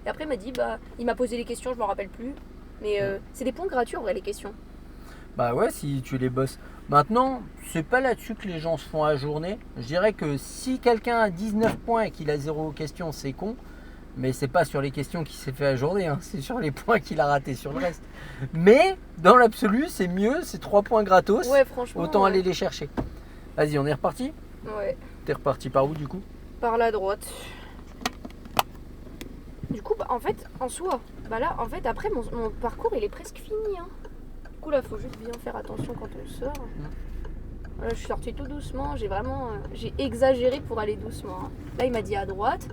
Et après, il m'a dit, il m'a posé les questions, je m'en rappelle plus. Mais c'est des points gratuits en vrai, les questions. Bah ouais, si tu les bosses. Maintenant, c'est pas là-dessus que les gens se font ajourner. Je dirais que si quelqu'un a 19 points et qu'il a 0 question, c'est con. Mais c'est pas sur les questions qu'il s'est fait ajourner, hein. C'est sur les points qu'il a ratés sur le reste. Mais dans l'absolu, c'est mieux, c'est 3 points gratos. Ouais, franchement. Autant aller les chercher. Vas-y, on est reparti. Ouais. T'es reparti par où du coup? Par la droite. Du coup, en fait, en soi, là, en fait, après, mon parcours, il est presque fini. Hein. Du coup, là, faut juste bien faire attention quand on sort. Là, je suis sortie tout doucement. J'ai exagéré pour aller doucement. Hein. Là, il m'a dit à droite.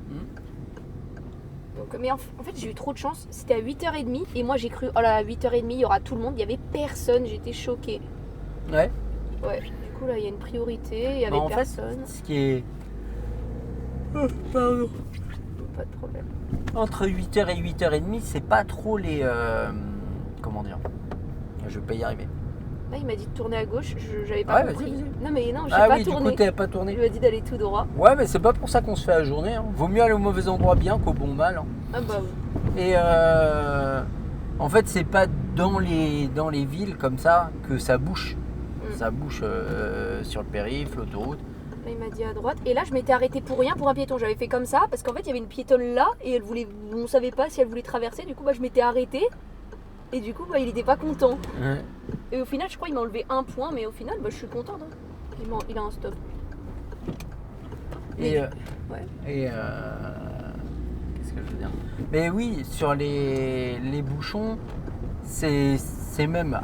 Donc, mais en fait, j'ai eu trop de chance. C'était à 8h30. Et moi, j'ai cru, oh là, à 8h30, il y aura tout le monde. Il n'y avait personne. J'étais choquée. Ouais. Ouais. Du coup, là, il y a une priorité. Il n'y avait personne. Fait, ce qui est... pardon. Pas de problème. Entre 8h et 8h30, c'est pas trop les... comment dire? Je vais pas y arriver. Là, il m'a dit de tourner à gauche, j'avais pas compris. Vas-y. Non, mais non, j'ai pas tourné. Du coup, t'avais pas tourné. Il m'a dit d'aller tout droit. Ouais, mais c'est pas pour ça qu'on se fait ajourner. Hein. Vaut mieux aller au mauvais endroit bien qu'au bon mal. Hein. Ah bah oui. Et en fait, c'est pas dans les villes comme ça que ça bouche. Ça bouche sur le périph', l'autoroute. Là, il m'a dit à droite. Et là, je m'étais arrêtée pour rien, pour un piéton. J'avais fait comme ça, parce qu'en fait, il y avait une piétonne là, et on savait pas si elle voulait traverser. Du coup, je m'étais arrêtée. Et du coup, il était pas content. Ouais. Et au final, je crois qu'il m'a enlevé 1 point, mais au final, je suis contente. Hein. Il a un stop. Et ouais. Qu'est-ce que je veux dire? Mais oui, sur les bouchons, c'est même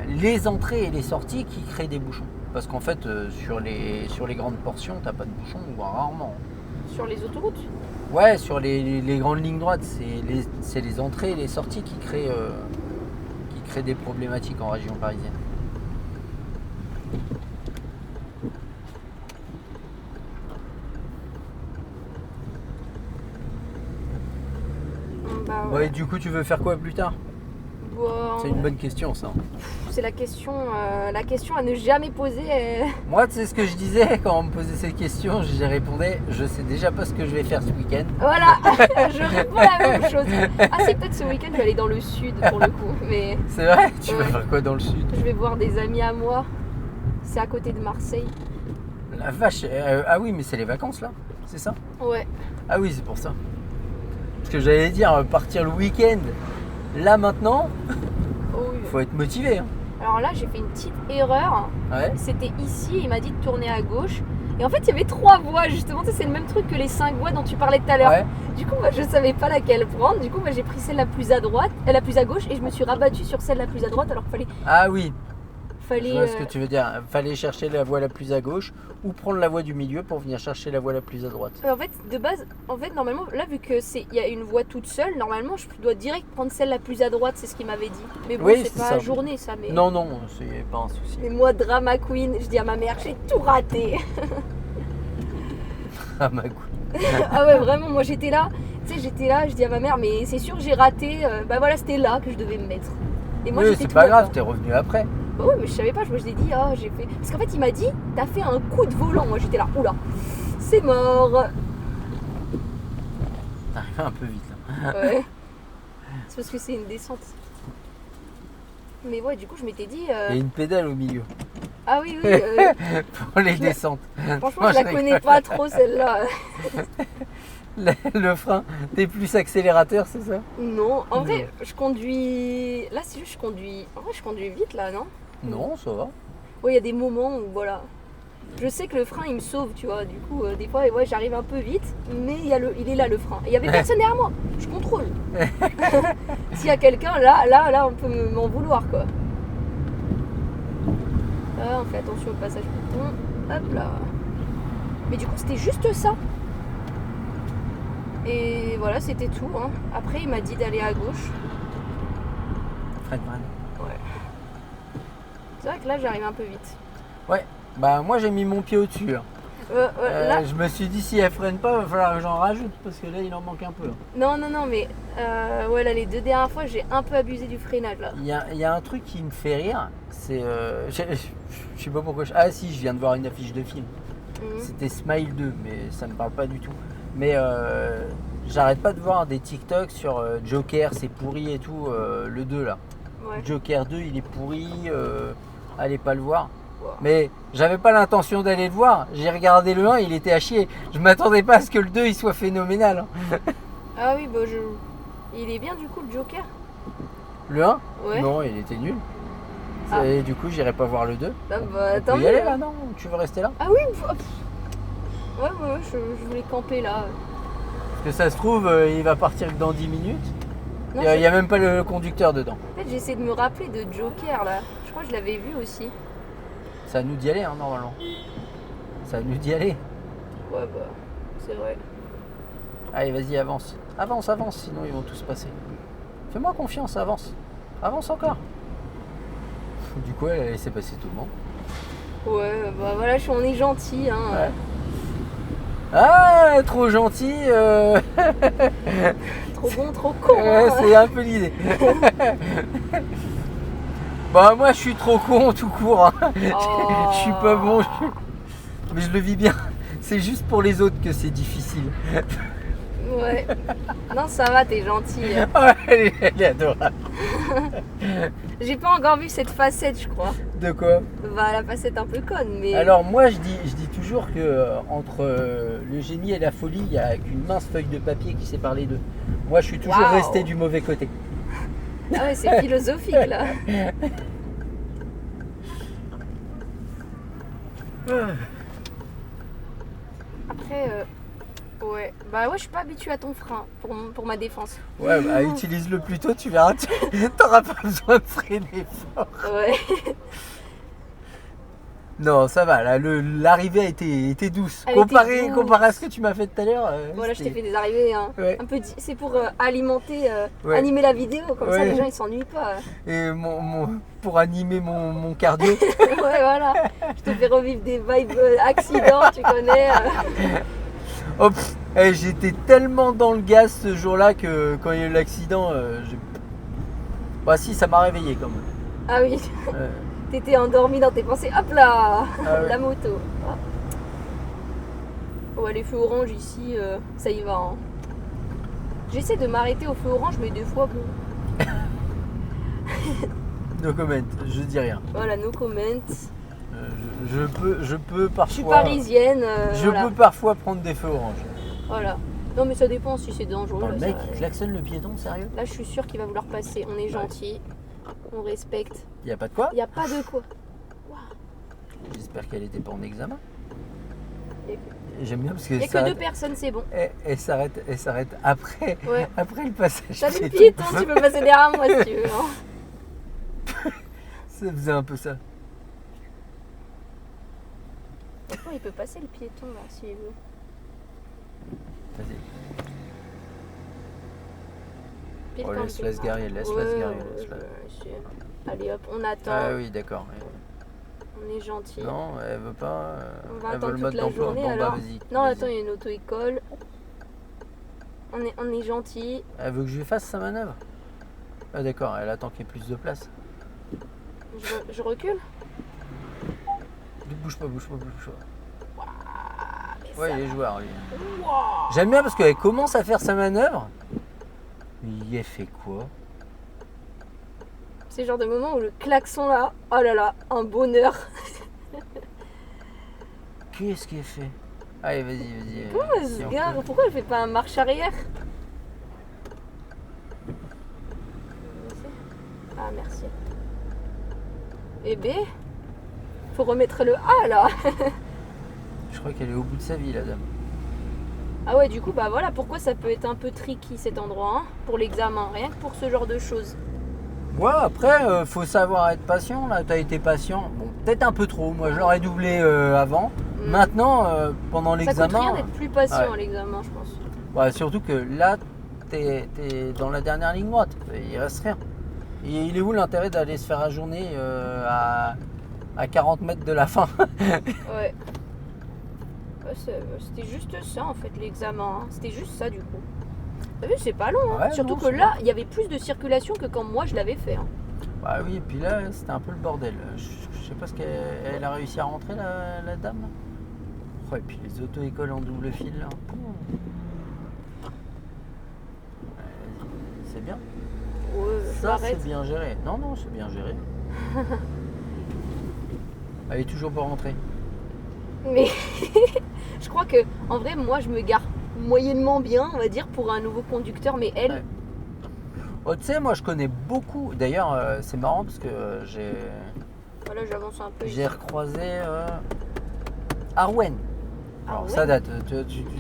les entrées et les sorties qui créent des bouchons. Parce qu'en fait, sur les grandes portions, t'as pas de bouchons, voire rarement. Sur les autoroutes? Ouais, sur les grandes lignes droites, c'est les entrées et les sorties qui créent des problématiques en région parisienne. Ouais, du coup, tu veux faire quoi plus tard? C'est une bonne question, ça. C'est la question à ne jamais poser. Moi, tu sais ce que je disais quand on me posait cette question, je répondais, je sais déjà pas ce que je vais faire ce week-end. Voilà, je réponds la même chose. Ah, c'est peut-être ce week-end, je vais aller dans le sud pour le coup. Mais... C'est vrai? Tu vas faire quoi dans le sud? Je vais voir des amis à moi. C'est à côté de Marseille. La vache, ah oui, mais c'est les vacances là, c'est ça? Ouais. Ah oui, c'est pour ça. Parce que j'allais dire, partir le week-end, là maintenant, faut être motivé. Hein. Alors là, j'ai fait une petite erreur. Ouais. C'était ici, il m'a dit de tourner à gauche. Et en fait, il y avait 3 voies, justement. C'est le même truc que les 5 voies dont tu parlais tout à l'heure. Ouais. Du coup, je savais pas laquelle prendre. Du coup, j'ai pris celle la plus à droite, la plus à gauche, et je me suis rabattue sur celle la plus à droite alors qu'il fallait... Ah oui. Je vois ce que tu veux dire. Fallait chercher la voie la plus à gauche ou prendre la voie du milieu pour venir chercher la voie la plus à droite. En fait, de base, normalement, là, vu que il y a une voie toute seule, normalement, je dois direct prendre celle la plus à droite, c'est ce qu'il m'avait dit. Mais bon, oui, c'est pas ajourné, ça. Mais... Non, c'est pas un souci. Mais moi, drama queen, je dis à ma mère, j'ai tout raté. Drama queen. Ah ouais, vraiment, moi j'étais là, je dis à ma mère, mais c'est sûr que j'ai raté, voilà, c'était là que je devais me mettre. Et moi, oui, c'est pas grave, t'es revenu après. Bah oui, mais je savais pas, je l'ai dit, j'ai fait. Parce qu'en fait, il m'a dit, t'as fait un coup de volant. Moi, j'étais là, oula, c'est mort. T'arrives un peu vite là. Ouais. C'est parce que c'est une descente. Mais ouais, du coup, je m'étais dit. Il y a une pédale au milieu. Ah oui. Pour les descentes. Franchement, je la connais pas trop celle-là. Le frein, t'es plus accélérateur, c'est ça? Non, en vrai, je conduis. Là, c'est juste, je conduis. En vrai, je conduis vite là, non? Non, ça va. Ouais, il y a des moments où voilà. Je sais que le frein il me sauve, tu vois. Du coup, des fois, j'arrive un peu vite, mais il est là le frein. Et il y avait personne derrière moi. Je contrôle. S'il y a quelqu'un là, on peut m'en vouloir quoi. Là, on fait attention au passage piéton. Hop là. Mais du coup, c'était juste ça. Et voilà, c'était tout. Hein. Après, il m'a dit d'aller à gauche. Fredman. Ouais. C'est vrai que là, j'arrive un peu vite. Ouais. Bah moi, j'ai mis mon pied au-dessus. Hein. Là... Je me suis dit, si elle freine pas, il va falloir que j'en rajoute parce que là, il en manque un peu. Non, mais là, les 2 dernières fois, j'ai un peu abusé du freinage là. Il y a un truc qui me fait rire, c'est. Je sais pas pourquoi. Ah si, je viens de voir une affiche de film. C'était Smile 2, mais ça me parle pas du tout. Mais j'arrête pas de voir des TikTok sur Joker, c'est pourri et tout, le 2 là. Ouais. Joker 2, il est pourri, allez pas le voir. Wow. Mais j'avais pas l'intention d'aller le voir. J'ai regardé le 1, il était à chier. Je m'attendais pas à ce que le 2 il soit phénoménal. Ah oui, bah il est bien du coup le Joker. Le 1 Ouais. Non, il était nul. Ah. Et du coup, j'irai pas voir le 2. Ah bah On attends. peut y aller là, non? Tu veux rester là? Ah oui, ouais, je voulais camper là. Parce que ça se trouve, il va partir que dans 10 minutes. Non, Il n'y a même pas le conducteur dedans. En fait, j'essaie de me rappeler de Joker là. Je crois que je l'avais vu aussi. C'est à nous d'y aller, hein, normalement. C'est à nous d'y aller. Ouais, bah, c'est vrai. Allez, vas-y, avance. Avance, avance, sinon ils vont tous passer. Fais-moi confiance, avance. Avance encore. Du coup, elle a laissé passer tout le monde. Ouais, bah voilà, on est gentil, hein. Ouais. Ah, trop gentil. Trop bon, trop con. Hein. C'est un peu l'idée. Bah, moi, je suis trop con tout court. Hein. Oh. Je suis pas bon. Mais je le vis bien. C'est juste pour les autres que c'est difficile. Ouais. Non, ça va, t'es gentil. Ouais, elle est adorable. J'ai pas encore vu cette facette, je crois. De quoi? Bah, la facette un peu conne, mais. Alors moi je dis toujours que entre le génie et la folie, il n'y a qu'une mince feuille de papier qui sépare les deux. Moi je suis toujours Waouh. resté du mauvais côté. Ah ouais, c'est philosophique là. Après, ouais. Bah ouais, je suis pas habituée à ton frein pour ma défense. Ouais, bah utilise-le plus tôt, tu verras, t'auras pas besoin de freiner fort. Ouais. Non, ça va, là, l'arrivée a été douce. Elle était douce. Comparé à ce que tu m'as fait tout à l'heure. Voilà, je t'ai fait des arrivées hein. Ouais. Un peu. C'est pour alimenter, Ouais. animer la vidéo, comme ça Ouais. les gens ils s'ennuient pas. Et pour animer mon cardio. Ouais, voilà. Je te fais revivre des vibes accidents, tu connais. Hop, j'étais tellement dans le gaz ce jour-là que quand il y a eu l'accident, bah si, ça m'a réveillé quand même. Ah oui. Euh, T'étais endormi dans tes pensées. Hop là, Ah ouais. la moto. Ah. Ouais, les feux orange ici, ça y va. Hein. J'essaie de m'arrêter au feu orange, mais des fois, bon. no comment, je dis rien. Voilà, no comment. Je peux parfois. Je suis parisienne. Je voilà. peux parfois prendre des feux orange. Voilà. Non, mais ça dépend si c'est dangereux. Attends, là, le mec ça- il klaxonne le piéton, sérieux? Là, je suis sûre qu'il va vouloir passer. On est gentil, on respecte. Y a pas de quoi? Il n'y a pas de quoi. J'espère qu'elle était pas en examen. Il J'aime bien parce que n'y a que deux personnes, c'est bon. Elle s'arrête après, Ouais. après le passage. Salut le piéton. piéton, tu peux passer derrière moi si tu veux. Hein. Ça faisait un peu ça. Franchement, il peut passer le piéton là s'il veut. Vas-y. Pile Oh, quand laisse-la tu- se garer, laisse-la Ouais, se garer, ouais, laisse-la. Allez hop, on attend. Ah oui, d'accord. On est gentil. Non, elle veut pas. On va Elle veut attendre le toute mode la d'emploi. journée Bon, bah, alors. vas-y. Non, vas-y. attends, il y a une auto-école. On est gentil. Elle veut que je lui fasse sa manœuvre. Ah d'accord, elle attend qu'il y ait plus de place. Je recule. Bouge pas, bouge pas, bouge pas. Ah, mais Ouais, ça il est va. joueur lui. Wouah. J'aime bien parce qu'elle commence à faire sa manœuvre. Mais elle fait quoi? C'est le genre de moment où le klaxon là, oh là là, un bonheur. Qu'est-ce qu'elle fait? Allez, vas-y. Pourquoi elle se gare? Pourquoi elle fait pas un marche arrière? Ah merci. Et B, faut remettre le A là. Je crois qu'elle est au bout de sa vie, la dame. Ah ouais, du coup bah voilà pourquoi ça peut être un peu tricky cet endroit hein, pour l'examen, rien que pour ce genre de choses. Ouais, après, faut savoir être patient. Là, t'as été patient. Bon, peut-être un peu trop. Moi, je l'aurais doublé avant. Mm. Maintenant, pendant Ça coûte l'examen. rien d'être plus patient ouais. à l'examen, je pense. Ouais, surtout que là, t'es dans la dernière ligne droite. Il reste rien. Et il est où l'intérêt d'aller se faire ajourner à 40 mètres de la fin? Ouais. Ouais, c'était juste ça en fait l'examen. Hein. C'était juste ça du coup. T'as vu, c'est pas long. Hein. Ouais, Surtout non, que c'est là, il y avait plus de circulation que quand moi je l'avais fait. Hein. Bah oui, et puis là, c'était un peu le bordel. Je sais pas ce qu'elle a réussi à rentrer, la dame. Là. Oh, et puis les auto-écoles en double fil, là. c'est bien. Ouais, je Ça, m'arrête. c'est bien géré. Non, c'est bien géré. Elle est toujours pas rentrée. Mais je crois que, en vrai, moi, je me gare moyennement bien, on va dire, pour un nouveau conducteur. Mais elle, Ouais. Oh, tu sais, moi, je connais beaucoup. D'ailleurs, c'est marrant parce que voilà, j'avance un peu. j'ai recroisé Arwen. Alors, Arwen ça date.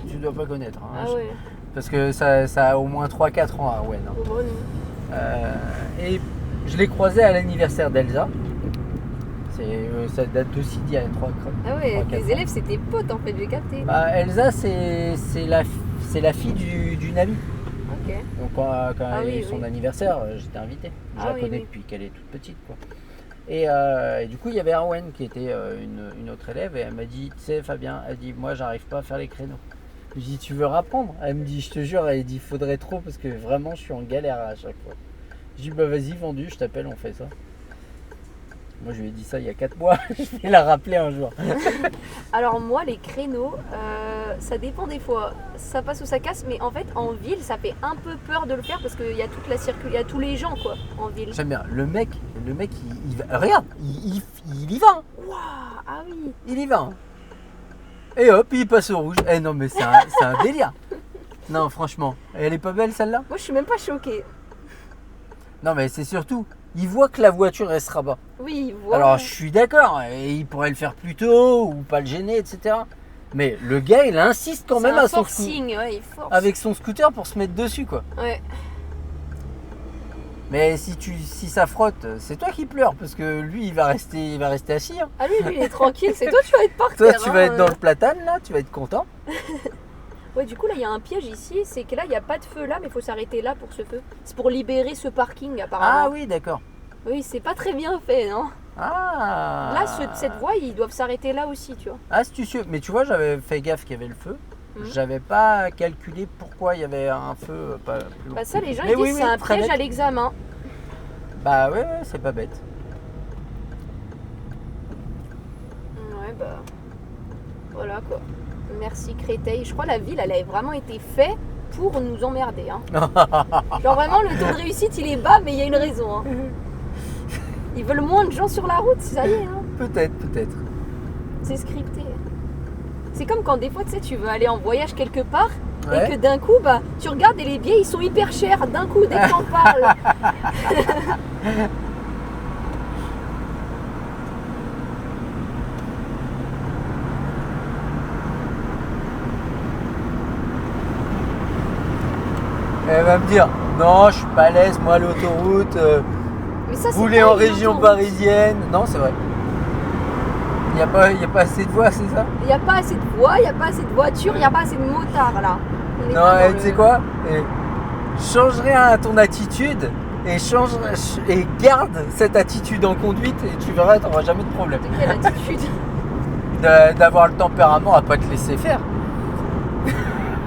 Tu dois pas connaître. Hein. Ah ouais. Parce que ça a au moins 3-4 ans, Arwen. Hein. Oh, bon, non. Et je l'ai croisé à l'anniversaire d'Elsa. Ça date aussi d'il y a 3 Ah ouais, 3-4 tes ans. élèves, c'était potes en fait, j'ai capté. Bah, Elsa, c'est la fille du Navi. Ok. Donc quand Ah elle a oui, eu son oui. anniversaire, j'étais invité. Je Ah la oui, connais oui. depuis qu'elle est toute petite, quoi. Et du coup, il y avait Arwen qui était une autre élève et elle m'a dit, tu sais Fabien, elle dit, moi j'arrive pas à faire les créneaux. Je dis, tu veux rapprendre? Elle me dit, je te jure, elle dit, faudrait trop parce que vraiment je suis en galère à chaque fois. Je dis, bah vas-y, vendu, je t'appelle, on fait ça. Moi je lui ai dit ça il y a 4 mois, je vais la rappeler un jour. Alors moi, les créneaux, ça dépend des fois. Ça passe ou ça casse, mais en fait, en ville, ça fait un peu peur de le faire parce qu'il y a toute la il y a tous les gens quoi, en ville. J'aime bien, le mec il va, regarde, il y va, hein. Waouh, ah oui. Il y va. Hein. Et hop, il passe au rouge. Eh non, mais c'est un délire. Non, franchement. Elle est pas belle celle-là? Moi, je suis même pas choquée. Non, mais c'est surtout, il voit que la voiture elle se rabat. Oui, voilà. Alors, je suis d'accord, et il pourrait le faire plus tôt ou pas le gêner, etc. Mais le gars, il insiste quand même un à son forcing, ouais, il force. avec son scooter pour se mettre dessus, quoi. Ouais. Mais si ça frotte, c'est toi qui pleures parce que lui, il va rester assis. Hein. Ah lui, il est tranquille. C'est toi, tu vas être par Toi, terre. tu vas être dans le platane là, tu vas être content. Ouais, du coup, là, il y a un piège ici. C'est que là, il n'y a pas de feu là, mais il faut s'arrêter là pour ce feu. C'est pour libérer ce parking, apparemment. Ah oui, d'accord. Oui, c'est pas très bien fait, non? Ah. Là, cette voie, ils doivent s'arrêter là aussi, tu vois. Astucieux. Mais tu vois, j'avais fait gaffe qu'il y avait le feu. J'avais pas calculé pourquoi il y avait un feu pas plus loin. Bah ça, les gens, Mais ils disent oui, c'est un très piège net. à l'examen. Bah ouais, c'est pas bête. Ouais, bah... Voilà, quoi. Merci, Créteil. Je crois que la ville, elle a vraiment été faite pour nous emmerder, hein. Genre vraiment, le taux de réussite, il est bas, mais il y a une raison, hein. Ils veulent moins de gens sur la route, ça y est, hein. Peut-être. C'est scripté. C'est comme quand des fois, tu sais, tu veux aller en voyage quelque part Ouais. et que d'un coup, bah, tu regardes et les billets, ils sont hyper chers. D'un coup, dès que t'en parles. Elle va me dire, non, je suis pas à l'aise, moi l'autoroute. Mais ça, c'est Vous voulez pas en une région autoroute. parisienne? Non, c'est vrai. Il n'y a pas assez de voies, c'est ça? Il n'y a pas assez de voies, il n'y a pas assez de voitures, il n'y a pas assez de motards là. On est Non, pas dans tu sais quoi? Change rien à ton attitude et garde cette attitude en conduite et tu verras, tu n'auras jamais de problème. De quelle attitude? D'avoir le tempérament à pas te laisser faire.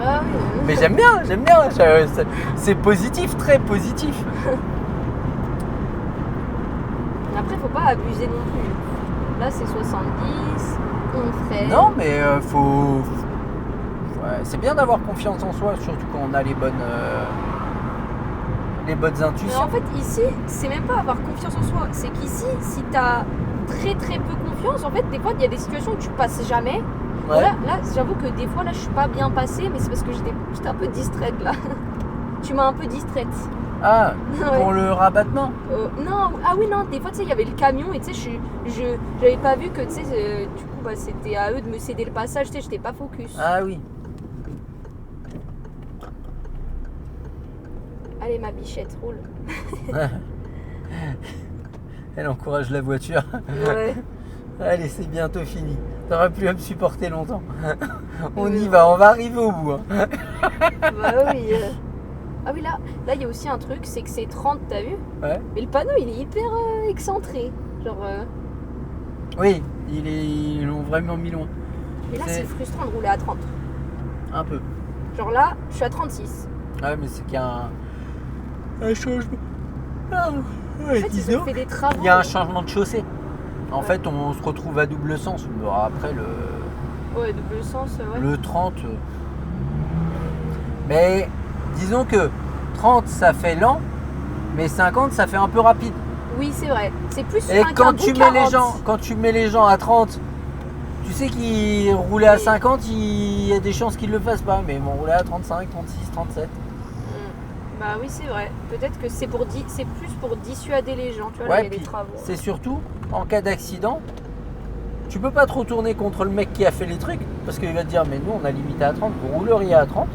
Ah oui. Mais j'aime bien. C'est positif, très positif. Après, faut pas abuser non plus. Là, c'est 70, on freine. Non, mais ouais, c'est bien d'avoir confiance en soi, surtout quand on a les bonnes Mais intuitions. en fait, ici, c'est même pas avoir confiance en soi. C'est qu'ici, si t'as très très peu confiance, en fait, des fois, il y a des situations où tu passes jamais. Ouais. Là, j'avoue que des fois, là, je suis pas bien passée, mais c'est parce que j'étais un peu distraite là. Tu m'as un peu distraite. Ah, Ouais. pour le rabattement. Non, ah oui, non, des fois, tu sais, il y avait le camion et tu sais, j'avais pas vu que, tu sais, du coup, bah, c'était à eux de me céder le passage, tu sais, j'étais pas focus. Ah oui. Allez, ma bichette, roule. Elle encourage la voiture. Ouais. Allez, c'est bientôt fini. T'auras plus à me supporter longtemps. On y Non. va, on va arriver au bout. Hein. Bah oui. Ah oui, là, il y a aussi un truc, c'est que c'est 30, t'as vu? Ouais. Mais le panneau, il est hyper excentré. Genre, Oui, ils l'ont vraiment mis loin. mais là, C'est- c'est frustrant de rouler à 30. Un peu. Genre là, je suis à 36. Ouais, mais c'est qu'il y a un changement. Ah, En ouais, fait, ils disons. ont fait des travaux. Il y a un changement de chaussée. En Ouais. fait, on se retrouve à double sens. Bon, après, Ouais, double sens, ouais. le 30. Mais disons que 30 ça fait lent, mais 50 ça fait un peu rapide. Oui, c'est vrai. C'est plus Et un quand bout tu mets 40. les gens, quand tu mets les gens à 30, tu sais qu'ils roulaient à 50, il y a des chances qu'ils le fassent pas, mais ils vont rouler à 35, 36, 37. Bah oui, c'est vrai. Peut-être que c'est plus pour dissuader les gens. Tu vois, là, il y a des puis travaux. c'est surtout en cas d'accident, tu peux pas trop tourner contre le mec qui a fait les trucs parce qu'il va te dire mais nous on a limité à 30, vous rouleriez à 30,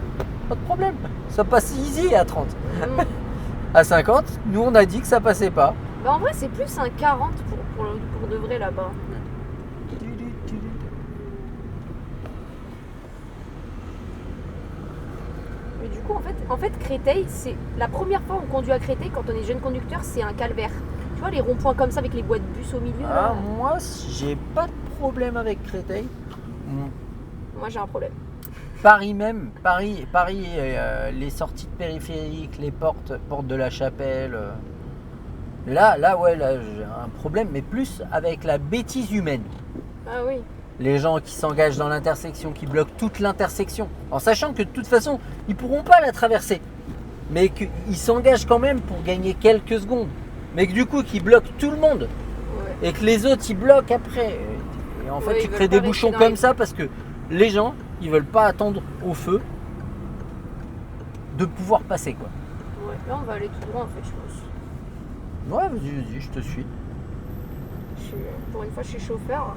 pas de problème, ça passe easy à 30. À 50, nous on a dit que ça passait pas. Bah en vrai, c'est plus un 40 pour de vrai là-bas. Mais du coup, en fait, Créteil, c'est la première fois où on conduit à Créteil quand on est jeune conducteur, c'est un calvaire. Tu vois les ronds-points comme ça avec les boîtes de bus au milieu là. Moi, j'ai pas de problème avec Créteil. Moi, j'ai un problème. Paris même, Paris, les sorties de périphériques, les portes de la Chapelle. Là, j'ai un problème, mais plus avec la bêtise humaine. Ah oui. Les gens qui s'engagent dans l'intersection, qui bloquent toute l'intersection, en sachant que de toute façon, ils pourront pas la traverser, mais qu'ils s'engagent quand même pour gagner quelques secondes, mais que du coup, qu'ils bloquent tout le monde, et que les autres, ils bloquent après. Et en fait, tu crées des bouchons comme ça parce que les gens, ils veulent pas attendre au feu de pouvoir passer, quoi. Ouais, là, on va aller tout droit, en fait, je pense. Ouais, vas-y, je te suis. Pour une fois, je suis chauffeur.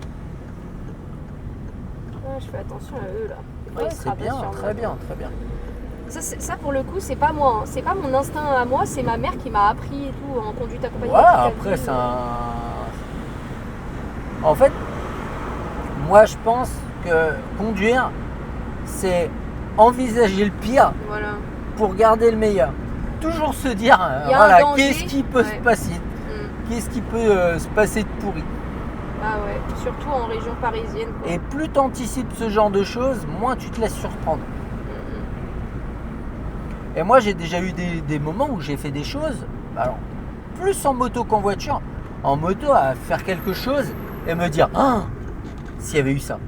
Je fais attention à eux, là. Ouais, c'est bien, très bien. Ça, pour le coup, c'est pas moi. Hein. C'est pas mon instinct à moi, c'est ma mère qui m'a appris et tout en conduite accompagnée. Ouais, après, c'est un... En fait, moi, je pense que conduire, c'est envisager le pire pour garder le meilleur. Toujours se dire, voilà, qu'est-ce qui peut se passer, qu'est-ce qui peut se passer de pourri. Ah ouais, surtout en région parisienne. Quoi. Et plus tu anticipes ce genre de choses, moins tu te laisses surprendre. Et moi, j'ai déjà eu des moments où j'ai fait des choses, alors, plus en moto qu'en voiture, en moto à faire quelque chose et me dire, ah, s'il y avait eu ça.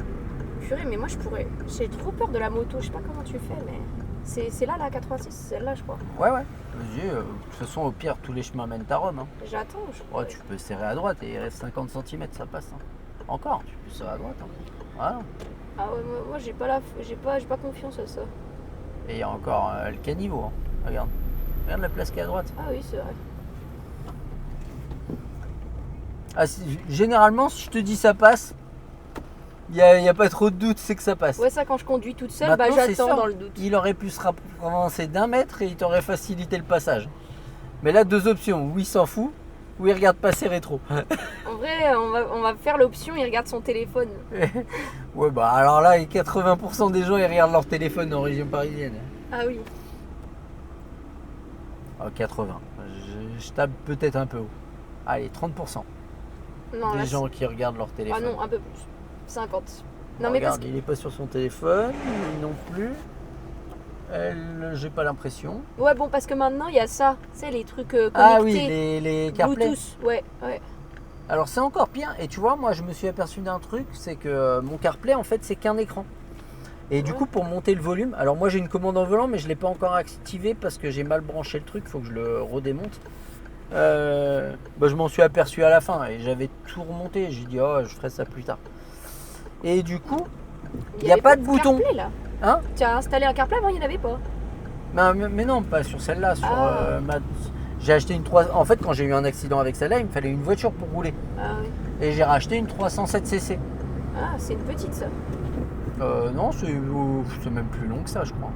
Purée, mais moi je pourrais. J'ai trop peur de la moto, je sais pas comment tu fais, mais c'est là la 86, c'est celle-là, je crois. Ouais. Vas-y, de toute façon, au pire, tous les chemins mènent à Rome. Hein. J'attends, je crois. Ouais, tu peux serrer à droite et il reste 50 cm, ça passe. Hein. Encore, tu peux serrer à droite. Hein. Voilà. Ah ouais, moi j'ai pas confiance à ça. Et il y a encore le caniveau. Hein. Regarde la place qui est à droite. Ah oui, c'est vrai. Généralement, si je te dis ça passe, il n'y a pas trop de doute, c'est que ça passe. Ouais, ça quand je conduis toute seule, maintenant, j'attends dans le doute. Il aurait pu se avancer d'1 mètre et il t'aurait facilité le passage. Mais là, 2 options, ou il s'en fout, ou il regarde passer rétro. En vrai, on va faire l'option, il regarde son téléphone. Ouais, bah alors là, 80% des gens, ils regardent leur téléphone en région parisienne. Ah oui. 80. Je tape peut-être un peu haut. Allez, 30%. Non, des gens qui regardent leur téléphone. Ah non, un peu plus. 50. Non, mais regarde, il n'est pas sur son téléphone, lui non plus. J'ai pas l'impression. Ouais, bon, parce que maintenant, il y a ça. Tu sais, les trucs connectés. Ah oui, les CarPlay. Bluetooth, ouais. Alors, c'est encore pire. Et tu vois, moi, je me suis aperçu d'un truc, c'est que mon CarPlay, en fait, c'est qu'un écran. Et du coup, pour monter le volume, alors moi, j'ai une commande en volant, mais je ne l'ai pas encore activée parce que j'ai mal branché le truc, il faut que je le redémonte. Je m'en suis aperçu à la fin et j'avais tout remonté. J'ai dit, oh, je ferai ça plus tard. Et du coup, il n'y a pas de bouton. CarPlay, là. Hein? Tu as installé un CarPlay avant, il n'y en avait pas. Mais non, pas sur celle-là. J'ai acheté une 3. En fait, quand j'ai eu un accident avec celle-là, il me fallait une voiture pour rouler. Ah oui. Et j'ai racheté une 307cc. Ah, c'est une petite ça. Non, c'est même plus long que ça, je crois.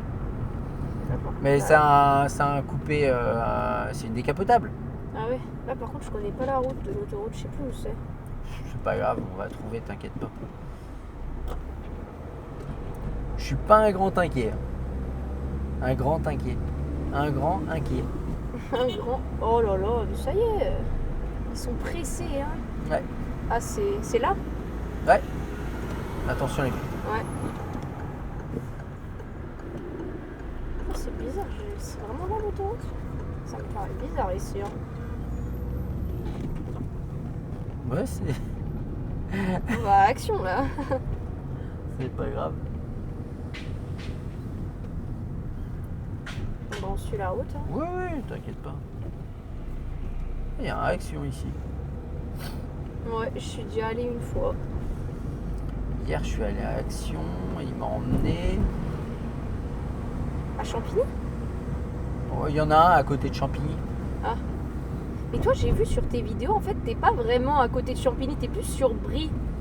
D'accord. Mais c'est un coupé, c'est une décapotable. Ah ouais. Là, par contre, je connais pas la route de l'autoroute, je sais plus où c'est. C'est pas grave, on va trouver, t'inquiète pas. Je suis pas un grand inquiet. Un grand inquiet. Un grand inquiet. Un grand. Oh là là, ça y est. Ils sont pressés, hein. Ouais. Ah, c'est là? Ouais. Attention les gars. Ouais. Oh, c'est bizarre, c'est vraiment là l'autoroute? Ça me paraît bizarre ici. Hein. Ouais, c'est. On va à action là. C'est pas grave. Bon, sur la route. Hein. Oui, oui, t'inquiète pas. Il y a une réaction ici. Ouais, je suis déjà allée une fois. Hier, je suis allé à Action, il m'a emmené. À Champigny? Oh, il y en a un à côté de Champigny. Ah. Mais toi, j'ai vu sur tes vidéos, en fait, t'es pas vraiment à côté de Champigny, t'es plus sur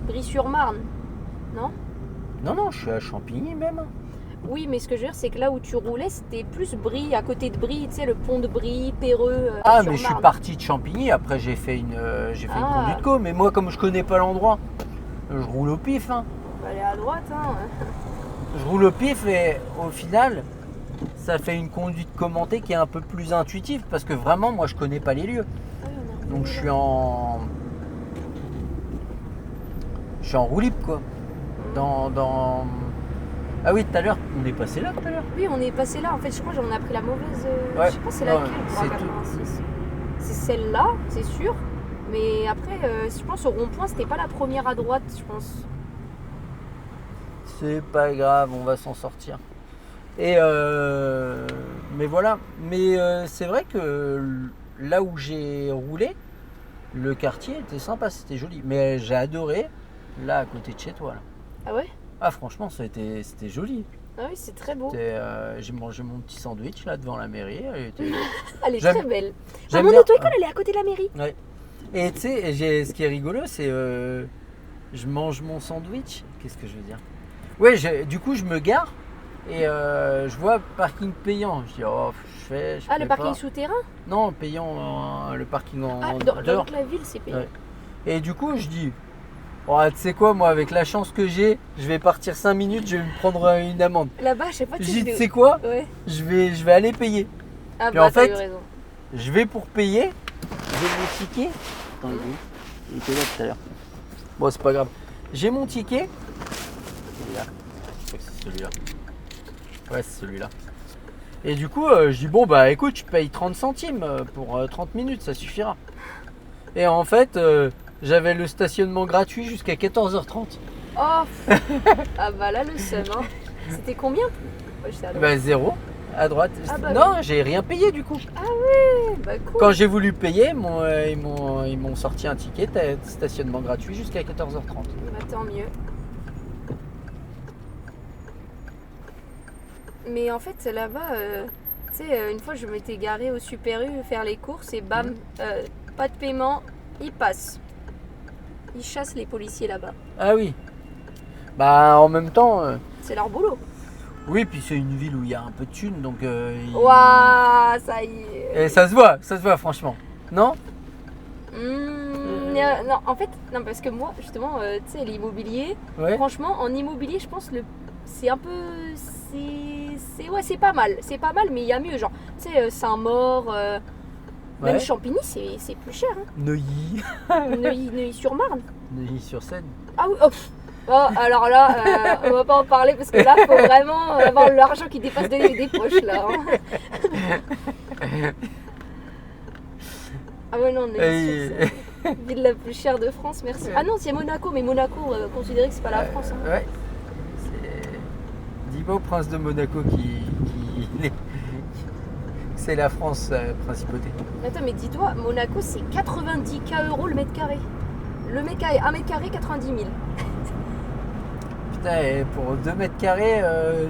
Brie-sur-Marne. Non? Non, non, je suis à Champigny même. Oui, mais ce que je veux dire, c'est que là où tu roulais, c'était plus Brie, à côté de Brie, tu sais, le pont de Brie, Perreux. Ah, sur mais je suis Marne. parti de Champigny, après j'ai fait une conduite co. Mais moi, comme je connais pas l'endroit, je roule au pif. Hein. On va aller à droite, hein. Je roule au pif et au final, ça fait une conduite commentée qui est un peu plus intuitive parce que vraiment, moi, je connais pas les lieux. Ah oui, on est Donc revenu, je là. suis en roue libre quoi. Dans... Ah oui, tout à l'heure, on est passé là tout à l'heure. Oui, on est passé là. En fait, je crois qu'on a pris la mauvaise. Ouais. Je sais pas c'est Non, laquelle pour c'est A86. C'est celle-là, c'est sûr. Mais après, je pense au rond-point, c'était pas la première à droite, je pense. C'est pas grave, on va s'en sortir. Et mais voilà. Mais c'est vrai que là où j'ai roulé, le quartier était sympa, c'était joli. Mais j'ai adoré là à côté de chez toi là. Ah ouais? Ah franchement, c'était joli. Ah oui, c'est très beau. J'ai mangé mon petit sandwich là devant la mairie. Elle est J'aime- très belle. Ah, J'aime mon bien. auto-école, elle est à côté de la mairie. Ouais. Et tu sais, ce qui est rigolo, c'est je mange mon sandwich. Qu'est-ce que je veux dire? Ouais, du coup, je me gare et je vois parking payant. Je dis, oh, je Ah, le paie parking pas. souterrain? Non, payant, le parking Ah, dehors. dans la ville, c'est payant. Ouais. Et du coup, je dis, oh, tu sais quoi, moi, avec la chance que j'ai, je vais partir 5 minutes, je vais me prendre une amende. Là-bas, je sais pas, Je tu dis, sais, tu je sais quoi, Ouais. je vais aller payer. Ah, Puis bah, en t'as fait- eu raison. Je vais pour payer, j'ai mon ticket. Attends, il était là tout à l'heure. Bon, c'est pas grave. J'ai mon ticket. Il est là. Je crois que c'est celui-là. Ouais, c'est celui-là. Et du coup, je dis, bon, bah écoute, je paye 30 centimes pour 30 minutes, ça suffira. Et en fait, j'avais le stationnement gratuit jusqu'à 14h30. Oh Ah, bah là, le seum, hein. C'était combien? Ouais, j'étais à droite. Bah, 0 à droite. Ah, bah Non, j'ai rien payé du coup. Bah, cool. Quand j'ai voulu payer, ils m'ont sorti un ticket stationnement gratuit jusqu'à 14h30. Bah, tant mieux. Mais en fait, là-bas, tu sais, une fois, je m'étais garée au Super U faire les courses et bam, pas de paiement, ils passent. Ils chassent les policiers là-bas. Ah oui. Bah en même temps, C'est leur boulot. oui, puis c'est une ville où il y a un peu de thunes, donc Waouh, ça y est. Et ça se voit franchement. Non? Non, en fait, non, parce que moi, justement, tu sais, l'immobilier, Ouais. franchement, en immobilier, je pense c'est un peu. Ouais, c'est pas mal. C'est pas mal, mais il y a mieux. Genre, tu sais, Saint-Maur, même Ouais. Champigny, c'est plus cher. Neuilly. Hein. Neuilly-sur-Marne. Neuilly-sur-Seine. Ah oui, oh, oh, alors là, on va pas en parler parce que là, faut vraiment avoir l'argent qui dépasse des poches là. Hein. Ah ouais, non, Neuilly-sur-Seine. Ville la plus chère de France, merci. Ah non, c'est Monaco, mais Monaco, considérez que c'est pas la France. Hein. Ouais. Dis-moi au prince de Monaco c'est la France, principauté. Attends, mais dis-toi, Monaco, c'est 90K € le mètre carré. Le mètre carré, 1 mètre carré, 90 000. Putain, et pour 2 mètres carrés,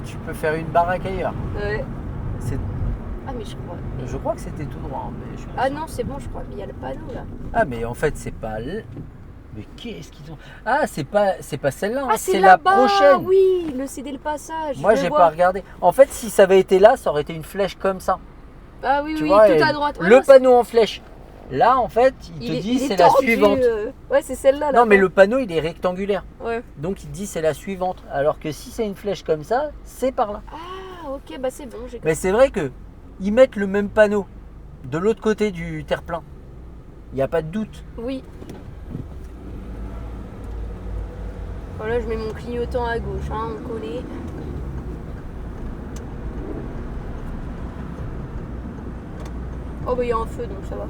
tu peux faire une baraque ailleurs. Ouais. C'est- Ah, mais je crois. Je crois que c'était tout droit. Mais je suis pas Ah sûr. non, c'est bon, je crois. Mais il y a le panneau là. Ah, mais en fait, c'est pas. Mais qu'est-ce qu'ils ont. Ah, c'est pas celle-là, hein, Ah, c'est c'est la là-bas. prochaine. Oui, le céder le passage. Moi, je j'ai vois. pas regardé. En fait, si ça avait été là, ça aurait été une flèche comme ça. Ah oui, Tu oui, vois, tout et à droite. Ouais, le non, panneau en flèche. Là, en fait, il te est- dit il est c'est la tordu, suivante. Ouais, c'est celle-là. Non, mais là-bas. le panneau, il est rectangulaire. Ouais. Donc, il te dit c'est la suivante. Alors que si c'est une flèche comme ça, c'est par là. Ah, ok, bah c'est bon. J'ai Mais c'est vrai que ils mettent le même panneau de l'autre côté du terre-plein. Il n'y a pas de doute. Oui. Voilà, je mets mon clignotant à gauche, hein, on connaît. Oh, bah il y a un feu, donc ça va.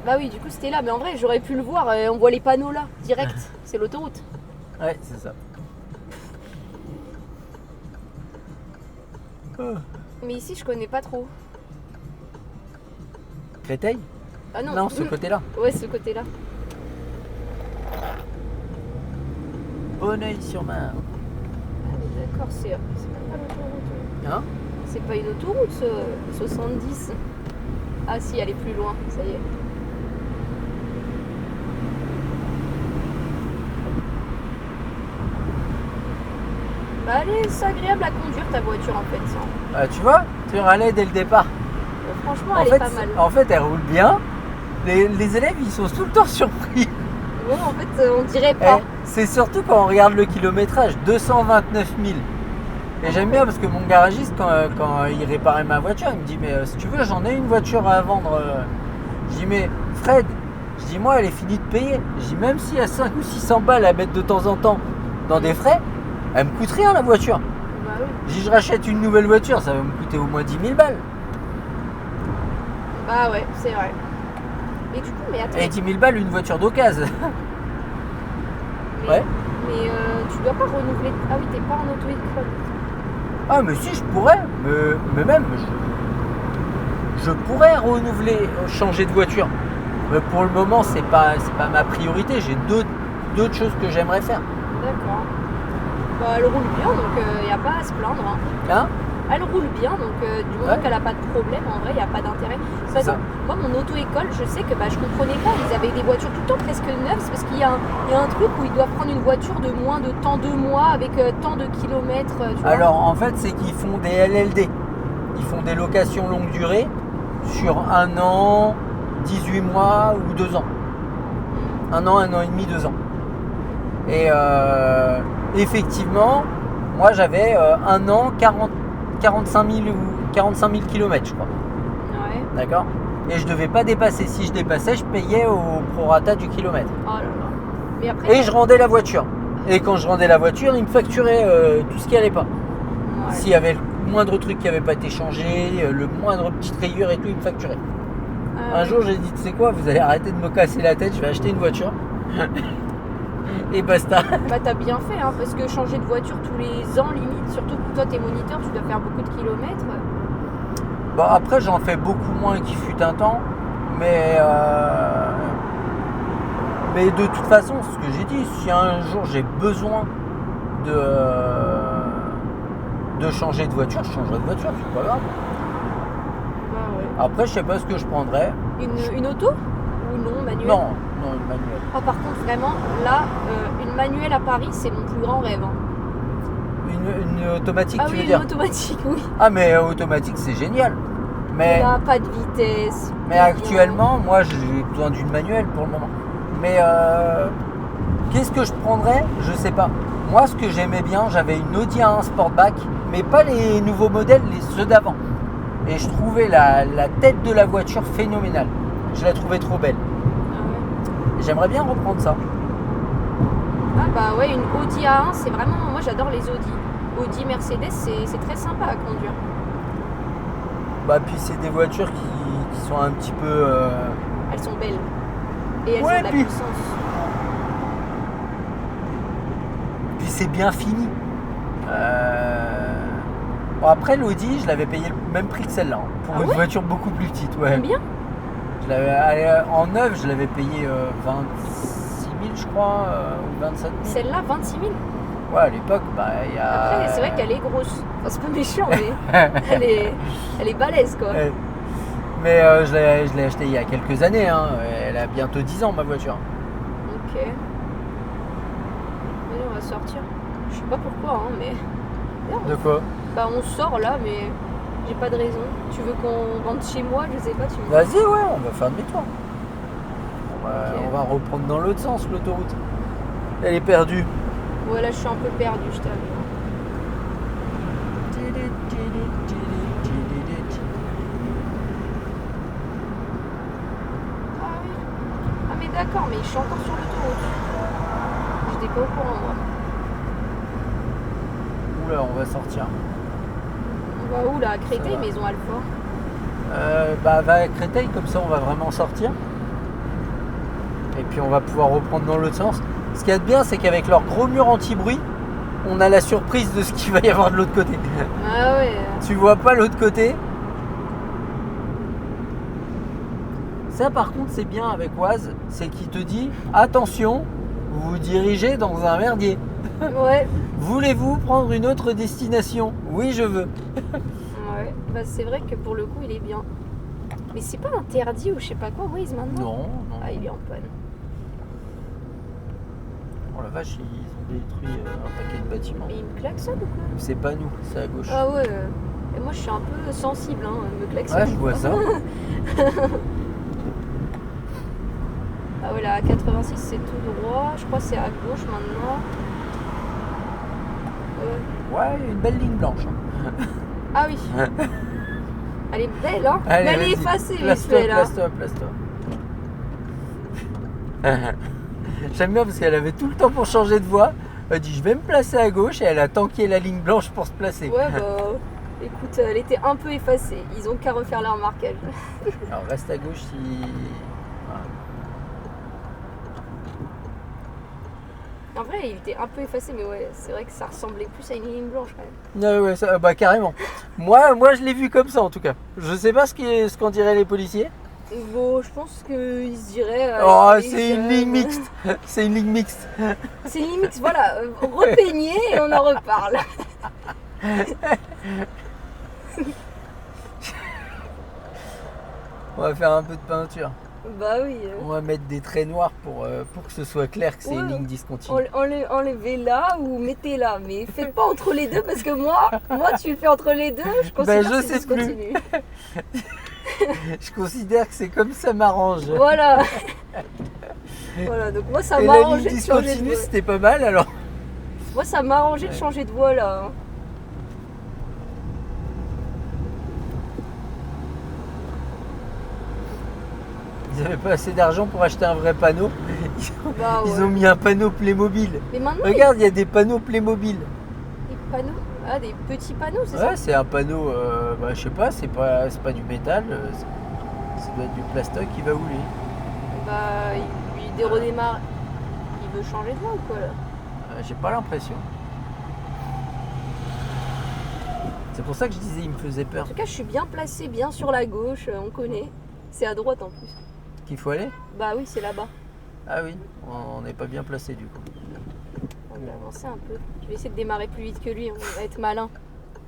Bah oui, du coup c'était là, mais en vrai j'aurais pu le voir, on voit les panneaux là, direct, c'est l'autoroute. Ouais, c'est ça. Mais ici, je connais pas trop. Créteil? Ah non, Non, ce côté-là. Ouais, ce côté-là. Bonneuil-sur-Marne. Ah, mais d'accord, c'est même pas l'autoroute. Hein? C'est pas une autoroute, ce 70. Ah si, elle est plus loin, ça y est. Bah, c'est agréable à conduire ta voiture en fait. Ça. Ah, tu vois, tu râlais dès le départ. Franchement, En elle fait, est pas mal. en fait, elle roule bien. Les élèves, ils sont tout le temps surpris. Ouais, en fait, on dirait pas. C'est surtout quand on regarde le kilométrage, 229 000. Et j'aime bien parce que mon garagiste, quand il réparait ma voiture, il me dit, mais si tu veux, j'en ai une voiture à vendre. Je dis, mais Fred, je dis, moi, elle est finie de payer. Je dis, même s'il y a 5 ou 600 balles à mettre de temps en temps dans des frais, elle me coûte rien la voiture. Bah oui. Je dis, je rachète une nouvelle voiture, ça va me coûter au moins 10 000 balles. Bah ouais, c'est vrai. Et du coup, mais attends. Et 10 000 balles, une voiture d'occasion. Mais, Ouais. mais tu dois pas renouveler. Ah oui, t'es pas en auto-école. Ah, mais si, je pourrais. Mais même, je pourrais renouveler, changer de voiture. Mais pour le moment, c'est pas ma priorité. J'ai d'autres choses que j'aimerais faire. D'accord. Bah, elle roule bien, donc il n'y a pas à se plaindre. Hein. Hein? Elle roule bien, donc du moment Ouais. qu'elle n'a pas de problème, en vrai, il n'y a pas d'intérêt. Par C'est ça. exemple, moi, mon auto-école, je sais que je comprenais pas. Ils avaient des voitures tout le temps presque neuves. C'est parce qu'il y a un truc où ils doivent prendre une voiture de moins de tant de mois avec tant de kilomètres. Tu vois. Alors, en fait, c'est qu'ils font des LLD. Ils font des locations longue durée sur 1 an, 18 mois ou 2 ans. 1 an et demi, 2 ans. Et effectivement, moi j'avais 1 an, 45 000 km, je crois. Ouais. D'accord? Et je devais pas dépasser. Si je dépassais, je payais au prorata du kilomètre. Oh là là. Mais après. Et je rendais la voiture. Et quand je rendais la voiture, il me facturait tout ce qui allait pas. Ouais. S'il y avait le moindre truc qui n'avait pas été changé, le moindre petite rayure et tout, il me facturait. Un jour, j'ai dit, tu sais quoi, vous allez arrêter de me casser la tête, je vais acheter une voiture. Et basta. Bah t'as bien fait, hein, parce que changer de voiture tous les ans limite, surtout que toi t'es moniteur, tu dois faire beaucoup de kilomètres. Bon, après, j'en fais beaucoup moins qu'il fut un temps, mais de toute façon, ce que j'ai dit, si un jour j'ai besoin de changer de voiture, je changerai de voiture, c'est pas grave. Bah ouais. Après, je sais pas ce que je prendrais. Une auto ou non, manuelle? Non, une manuelle. Ah, par contre, vraiment, là, une manuelle à Paris, c'est mon plus grand rêve. Hein. Une automatique, Ah tu oui, veux une dire? automatique, oui. Ah, mais automatique, c'est génial. Mais, Là, pas de vitesse. mais actuellement, moi, j'ai besoin d'une manuelle pour le moment. Mais qu'est-ce que je prendrais? Je sais pas. Moi, ce que j'aimais bien, j'avais une Audi A1 Sportback, mais pas les nouveaux modèles, ceux d'avant. Et je trouvais la tête de la voiture phénoménale. Je la trouvais trop belle. Ah ouais. J'aimerais bien reprendre ça. Ah bah ouais, une Audi A1, c'est vraiment... Moi, j'adore les Audi. Audi, Mercedes, c'est très sympa à conduire. Bah, puis c'est des voitures qui sont un petit peu... Elles sont belles. Et elles Ouais, ont de la puis- puissance. Puis c'est bien fini. Bon, après, l'Audi, je l'avais payé le même prix que celle-là. Hein, pour Ah une ouais voiture beaucoup plus petite. Ouais. Combien? En neuf, je l'avais payé 26 000, je crois, ou 27 000. Celle-là, 26 000. Ouais, à l'époque, bah, il y a... Après, c'est vrai qu'elle est grosse. Enfin, c'est pas méchant, mais elle est balèze, quoi. Ouais. Mais je l'ai acheté il y a quelques années. Hein. Elle a bientôt 10 ans, ma voiture. Ok. Allez, on va sortir. Je sais pas pourquoi, hein, mais... De quoi? Bah, on sort là, mais j'ai pas de raison. Tu veux qu'on rentre chez moi? Je sais pas, tu veux... Vas-y, ouais, on va faire demi-tour. Ok. On va reprendre dans l'autre sens, l'autoroute. Elle est perdue. Ouais, là, je suis un peu perdue, je t'avoue. Ah oui. Ah, mais d'accord, mais je suis encore sur l'autoroute. J'étais pas au courant, moi. Oula, on va sortir. On va où, là? À Créteil, Ça va. Maison Alfort? Bah, va à Créteil, comme ça on va vraiment sortir. Et puis on va pouvoir reprendre dans l'autre sens. Ce qu'il y a de bien, c'est qu'avec leur gros mur anti-bruit, on a la surprise de ce qu'il va y avoir de l'autre côté. Ah ouais. Tu vois pas l'autre côté. Ça par contre c'est bien avec Oise, c'est qu'il te dit attention, vous vous dirigez dans un merdier. Ouais. Voulez-vous prendre une autre destination? Oui, je veux. Ouais. Bah c'est vrai que pour le coup il est bien. Mais c'est pas interdit ou je sais pas quoi Waze maintenant? Non, non. Ah il est en panne. Oh la vache, ils ont détruit un paquet de bâtiments. Mais il me klaxonne ou quoi? C'est pas nous, c'est à gauche. Ah ouais. Et moi je suis un peu sensible, hein, elle me klaxonne. Ouais, je vois ça. Ah ouais, la 86 c'est tout droit. Je crois que c'est à gauche maintenant. Ouais, une belle ligne blanche. Hein. Ah oui. Elle est belle, hein. Allez, mais elle est vas-y. effacée, vite Place-toi, fait, là. place-toi. J'aime bien parce qu'elle avait tout le temps pour changer de voie. Elle dit je vais me placer à gauche et elle a tanké la ligne blanche pour se placer. Ouais, bah écoute, elle était un peu effacée. Ils ont qu'à refaire leur marquage. Alors reste à gauche si. Voilà. En vrai, il était un peu effacé, mais ouais, c'est vrai que ça ressemblait plus à une ligne blanche quand même. Ah ouais, ça, bah carrément. Moi je l'ai vu comme ça en tout cas. Je sais pas ce qu'en diraient les policiers. Bon, je pense qu'ils se diraient. Oh, c'est une ligne mixte. C'est une ligne mixte. C'est une ligne mixte, voilà. Repeignez et on en reparle. On va faire un peu de peinture. Bah oui. On va mettre des traits noirs pour que ce soit clair que c'est une ligne discontinue. Enlevez là ou mettez là, mais faites pas entre les deux parce que moi tu le fais entre les deux, je considère je que sais c'est discontinu. Je considère que c'est comme ça m'arrange. Voilà. Voilà, donc moi ça Et m'a la ligne arrangé de changer de discontinue, voie. c'était pas mal alors. Moi ça m'a arrangé de changer de voie là. Hein. Ils n'avaient pas assez d'argent pour acheter un vrai panneau. Bah, ouais. Ils ont mis un panneau Playmobil. Mais maintenant, Regarde, il y a des panneaux Playmobil. des panneaux. Ah, des petits panneaux, c'est Ouais, c'est un panneau, je sais pas, c'est pas du métal, ça doit être du plastoc qui va où lui. ça? Bah, il redémarre. Il veut changer de voie ou quoi là? J'ai pas l'impression. C'est pour ça que je disais, il me faisait En peur. tout cas, je suis bien placée, bien sur la gauche, on connaît. C'est à droite en plus. Qu'il faut aller? Bah oui, c'est là-bas. Ah oui, on n'est pas bien placé du coup. On va avancer un peu. Je vais essayer de démarrer plus vite que lui, on va être malin.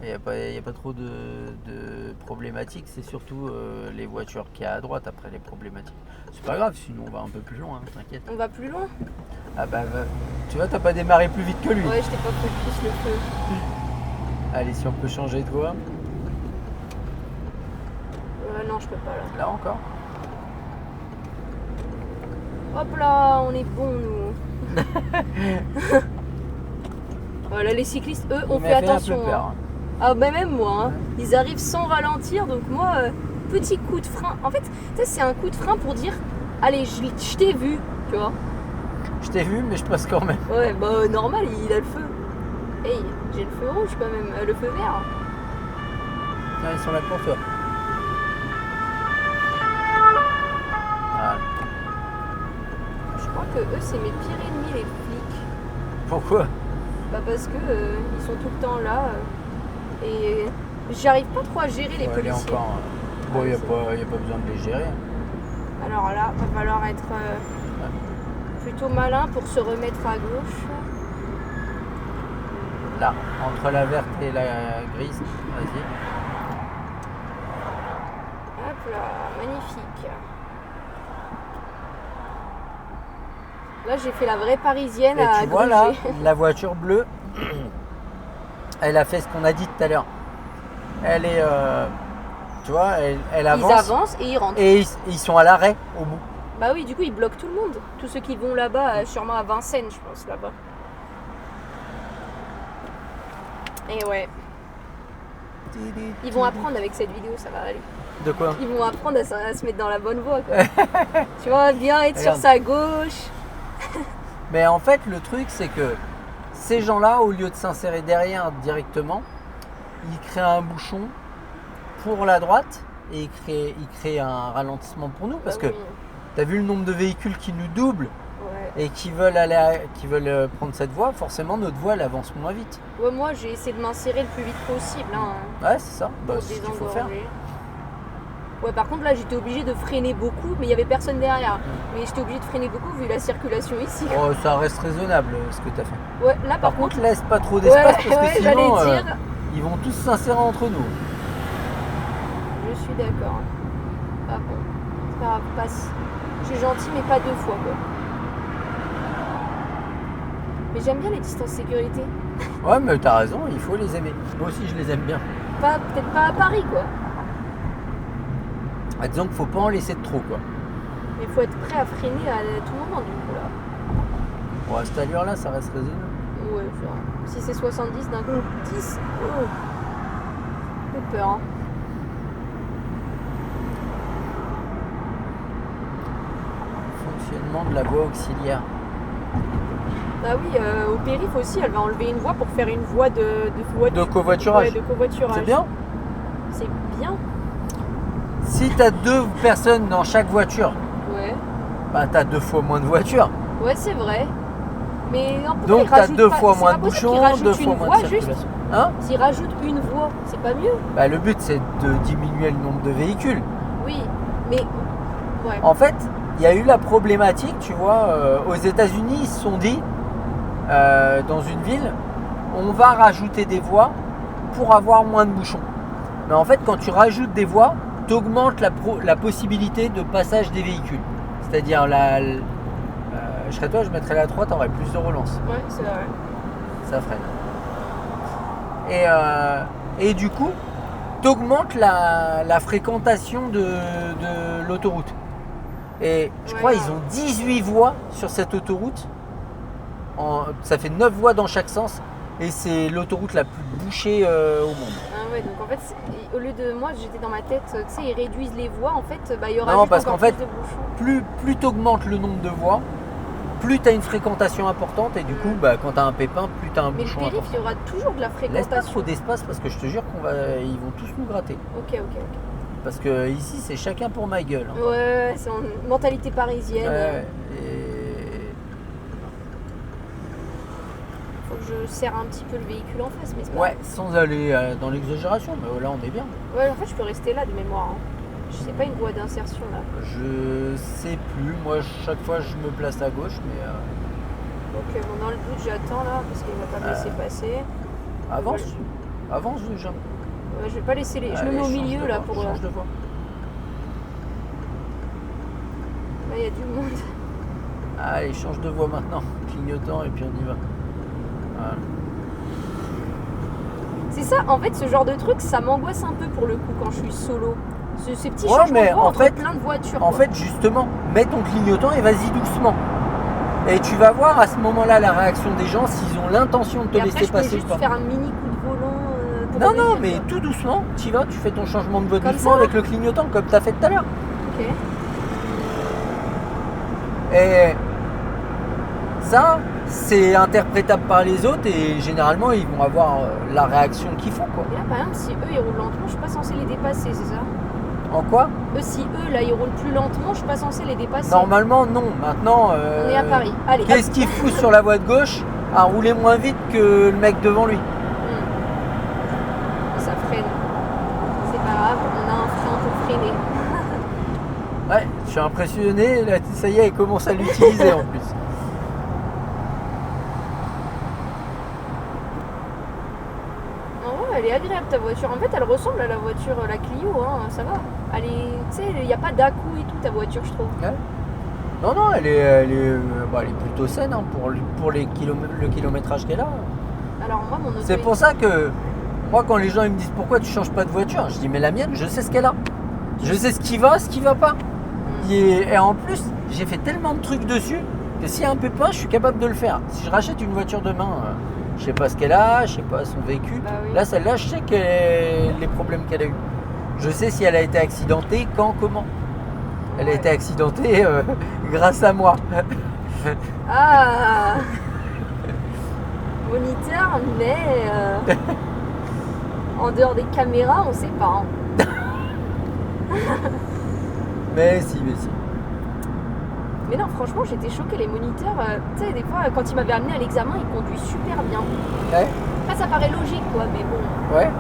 Il n'y a pas trop de problématiques, c'est surtout les voitures qu'il y a à droite après les problématiques. C'est pas grave, sinon on va un peu plus loin, hein, t'inquiète. On va plus loin? Ah bah, tu vois, t'as pas démarré plus vite que lui. Ouais, je t'ai pas pris plus le feu. Allez, si on peut changer de voie. Non, je peux pas là. Là encore. Hop là, on est bon nous. Voilà, les cyclistes, eux, on fait attention. Un peu peur. Hein. Ah bah même moi, hein. Ils arrivent sans ralentir, donc moi, petit coup de frein. En fait, ça c'est un coup de frein pour dire, allez, je t'ai vu, tu vois. Je t'ai vu, mais je passe quand même. Ouais, bah normal, il a le feu. Hey, j'ai le feu rouge quand même, le feu vert. Tiens, ils sont là pour toi. Voilà. Je crois que eux, c'est mes pires ennemis, les flics. Pourquoi? Bah parce que ils sont tout le temps là et j'arrive pas trop à gérer les policiers. Encore, bon, il n'y a pas besoin de les gérer. Alors là, va falloir être plutôt malin pour se remettre à gauche. Là, entre la verte et la grise, vas-y. Hop là, magnifique. Là, j'ai fait la vraie parisienne Et à tu vois là, gruger. la voiture bleue, elle a fait ce qu'on a dit tout à l'heure. Elle est, tu vois, elle avance. Ils avancent et ils rentrent. Et ils sont à l'arrêt au bout. Bah oui, du coup, ils bloquent tout le monde. Tous ceux qui vont là-bas, sûrement à Vincennes, je pense, là-bas. Et ouais. Ils vont apprendre avec cette vidéo, ça va aller. De quoi? Ils vont apprendre à se mettre dans la bonne voie, quoi. Tu vois, bien être sur Regarde. sa gauche. Mais en fait, le truc, c'est que ces gens-là, au lieu de s'insérer derrière directement, ils créent un bouchon pour la droite et ils créent un ralentissement pour nous. Parce Bah que oui. tu as vu le nombre de véhicules qui nous doublent. Ouais. et qui veulent prendre cette voie, forcément notre voie elle avance moins vite. Ouais, moi j'ai essayé de m'insérer le plus vite possible. Hein, Ouais, c'est ça. pour C'est ce qu'il faut faire. désengorger. Ouais, par contre là j'étais obligée de freiner beaucoup, mais il y avait personne derrière. Mais j'étais obligée de freiner beaucoup vu la circulation ici. Oh, ça reste raisonnable ce que tu as fait. Ouais, là Par par contre, laisse pas trop d'espace parce que ouais, j'allais sinon dire. ils vont tous s'insérer entre nous. Je suis d'accord. Ah bon, c'est pas grave, passe. Je suis gentille, mais pas 2 fois quoi. Mais j'aime bien les distances sécurité. Ouais, mais t'as raison, il faut les aimer. Moi aussi, je les aime bien. Peut-être pas à Paris quoi. Ah, disons qu'il faut pas en laisser de trop, quoi. Mais il faut être prêt à freiner à tout moment du coup là. Bon, à cette allure-là, ça reste raisonnable. Ouais, genre, si c'est 70 d'un coup, 10. Oh. J'ai peur. Hein. Fonctionnement de la voie auxiliaire. Bah oui, au périph' aussi, elle va enlever une voie pour faire une voie de covoiturage. Ouais, de covoiturage. C'est bien. C'est bien. Si t'as 2 personnes dans chaque voiture, Ouais. bah t'as 2 fois moins de voitures. Ouais, c'est vrai. Mais en plus, Donc ils t'as rajoutent 2 pas- fois c'est moins pas de possible bouchons, qu'ils rajoutent 2 fois une moins voie de juste. circulation. Hein? S'ils rajoutent une voie, c'est pas mieux. Bah le but c'est de diminuer le nombre de véhicules. Oui, mais ouais. En fait, il y a eu la problématique, tu vois, aux États-Unis, ils se sont dit, dans une ville, on va rajouter des voies pour avoir moins de bouchons. Mais en fait, quand tu rajoutes des voies, tu augmentes la possibilité de passage des véhicules. C'est-à-dire, je serais toi, je mettrais la 3, tu aurais plus de relance. Ouais, c'est vrai. Ça freine. Et du coup, tu augmentes la fréquentation de l'autoroute. Et je crois qu'ils ont 18 voies sur cette autoroute. Ça fait 9 voies dans chaque sens. Et c'est l'autoroute la plus bouchée au monde. Ah ouais, donc en fait, au lieu de moi, j'étais dans ma tête, tu sais, ils réduisent les voies, en fait, bah, il y aura Non, juste parce encore qu'en fait, plus de bouchons. Plus tu augmentes le nombre de voies, plus tu as une fréquentation importante. Et du coup, bah, quand tu as un pépin, plus tu as un Mais le bouchon périph', important. il y aura toujours de la Laisse pas fréquentation. trop d'espace parce que je te jure ils vont tous nous gratter. Ok. Parce que ici, c'est chacun pour ma gueule. Hein. Ouais, c'est en mentalité parisienne. Ouais, Faut que je serre un petit peu le véhicule en face, mais c'est pas ouais, sans aller dans l'exagération, mais là on est bien. grave. Ouais, en fait, je peux rester là de mémoire. Hein. Je sais pas une voie d'insertion là. Je sais plus, moi chaque fois je me place à gauche, mais Ok, bon, dans le doute, j'attends là parce qu'il va pas me laisser passer. avance, avance déjà. Ouais, je vais pas laisser les. Je me Allez, mets au change milieu de là voie, pour. change de voie. Là, il y a du monde. Allez, change de voie maintenant, clignotant et puis on y va. Voilà. C'est ça, en fait, ce genre de truc, ça m'angoisse un peu pour le coup quand je suis solo. Ces petits Ouais, changements mais de voie en entre fait- plein de voitures. En quoi. fait, justement, mets ton clignotant et vas-y doucement. Et tu vas voir à ce moment-là la réaction des gens s'ils ont l'intention de te Et après, laisser je peux passer ou juste pas. faire un mini coup de volant. Pour Non, revenir, mais quoi. tout doucement, tu vas, tu fais ton changement de voie Comme doucement ça, avec le clignotant comme tu as fait tout à l'heure. Ok. Et ça, c'est interprétable par les autres et généralement ils vont avoir la réaction qu'il faut quoi. Et là, par exemple, si eux ils roulent lentement, je suis pas censée les dépasser, c'est ça? En quoi? Si eux là ils roulent plus lentement, je suis pas censée les dépasser. Normalement non. Maintenant, On est à Paris. Allez. qu'est-ce qu'il fout sur la voie de gauche à rouler moins vite que le mec devant lui? Ça freine. C'est pas grave, on a un frein pour freiner. Ouais, je suis impressionné. Là, ça y est, il commence à l'utiliser en plus. En vrai, elle est agréable ta voiture. En fait, elle ressemble à la voiture, la Clio, hein, ça va. Elle est, tu sais, il n'y a pas d'à-coup et tout ta voiture, je trouve. Ouais. Non, non, elle est plutôt saine hein, pour le kilométrage qu'elle a. Alors moi, mon auto. C'est pour ça que moi, quand les gens ils me disent pourquoi tu changes pas de voiture, je dis mais la mienne, je sais ce qu'elle a. Je sais ce qui va, ce qui va pas. Et en plus, j'ai fait tellement de trucs dessus que s'il y a un pépin, je suis capable de le faire. Si je rachète une voiture demain, je sais pas ce qu'elle a, je sais pas son vécu. Bah oui. Là, celle-là, je sais les problèmes qu'elle a eu. Je sais si elle a été accidentée, quand, comment. Elle a été accidentée grâce à moi. Ah Moniteur, mais en dehors des caméras, on sait pas. Hein. Mais si, mais si. Mais non, franchement, j'étais choquée. Les moniteurs, tu sais, des fois, quand ils m'avaient amené à l'examen, ils conduisent super bien. Ouais. Après, ça paraît logique, quoi, mais bon. Ouais.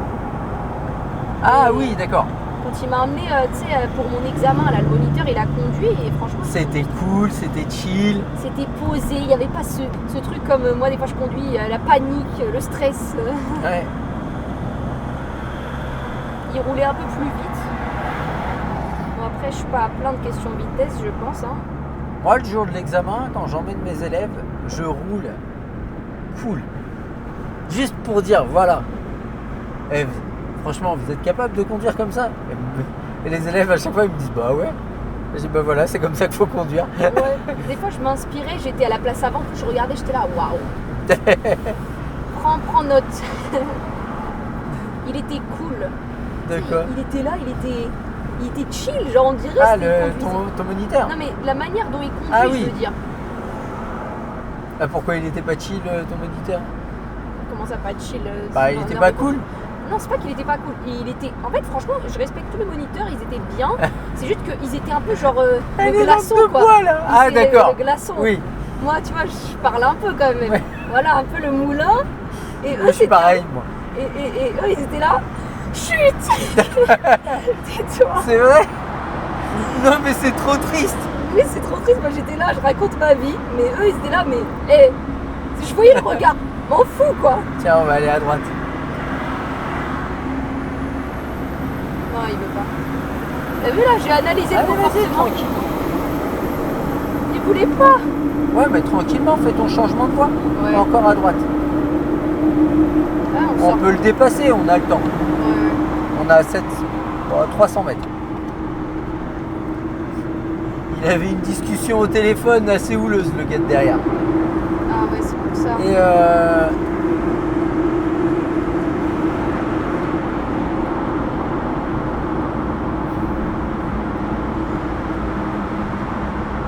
Ah Et oui, d'accord. Quand il m'a amené, tu sais, pour mon examen, là, le moniteur, il a conduit et franchement. C'était cool, c'était chill. C'était posé, il n'y avait pas ce truc comme moi, des fois, je conduis, la panique, le stress. Ouais. Il roulait un peu plus vite. Bon, après, je suis pas à plein de questions de vitesse, je pense. Hein. Moi, le jour de l'examen, quand j'emmène mes élèves, je roule cool. Juste pour dire, voilà. Et franchement, vous êtes capable de conduire comme ça? Et les élèves, à chaque fois, ils me disent, bah ouais. Et je dis, bah voilà, c'est comme ça qu'il faut conduire. Ouais. Des fois, je m'inspirais, j'étais à la place avant, je regardais, j'étais là, waouh. Prends note. Il était cool. D'accord. Il était là, il était chill, genre on dirait. Ah, c'était ton moniteur? Non, mais la manière dont il conduit, Ah oui. je veux dire. Ah, pourquoi il était pas chill, ton moniteur? Comment ça, pas chill? Bah, il était pas cool. Non, c'est pas qu'il était pas cool. Il était. En fait, franchement, je respecte tous les moniteurs, ils étaient bien. C'est juste qu'ils étaient un peu genre le glaçon, quoi. Bois, là. Ah, d'accord. Le glaçon. Oui. Moi, tu vois, je parle un peu quand même. Ouais. Voilà, un peu le moulin. Et eux, Je suis pareil, moi. Et eux, ils étaient là. Chut. Tais-toi. C'est vrai? Non, mais c'est trop triste. Oui, c'est trop triste. Moi, j'étais là, je raconte ma vie. Mais eux, ils étaient là, mais. Si je voyais le regard, m'en fous, quoi. Tiens, on va aller à droite. Non, il veut pas. T'as vu là, j'ai analysé le Allez, vas-y, comportement. tranquille. Il voulait pas. Ouais, mais tranquillement, fais ton changement de voie. Ouais. Encore à droite. Ah, on On sort. peut le dépasser, on a le temps. Ouais. On a 300 mètres. Il avait une discussion au téléphone assez houleuse, le gars de derrière. Ah ouais, c'est pour ça.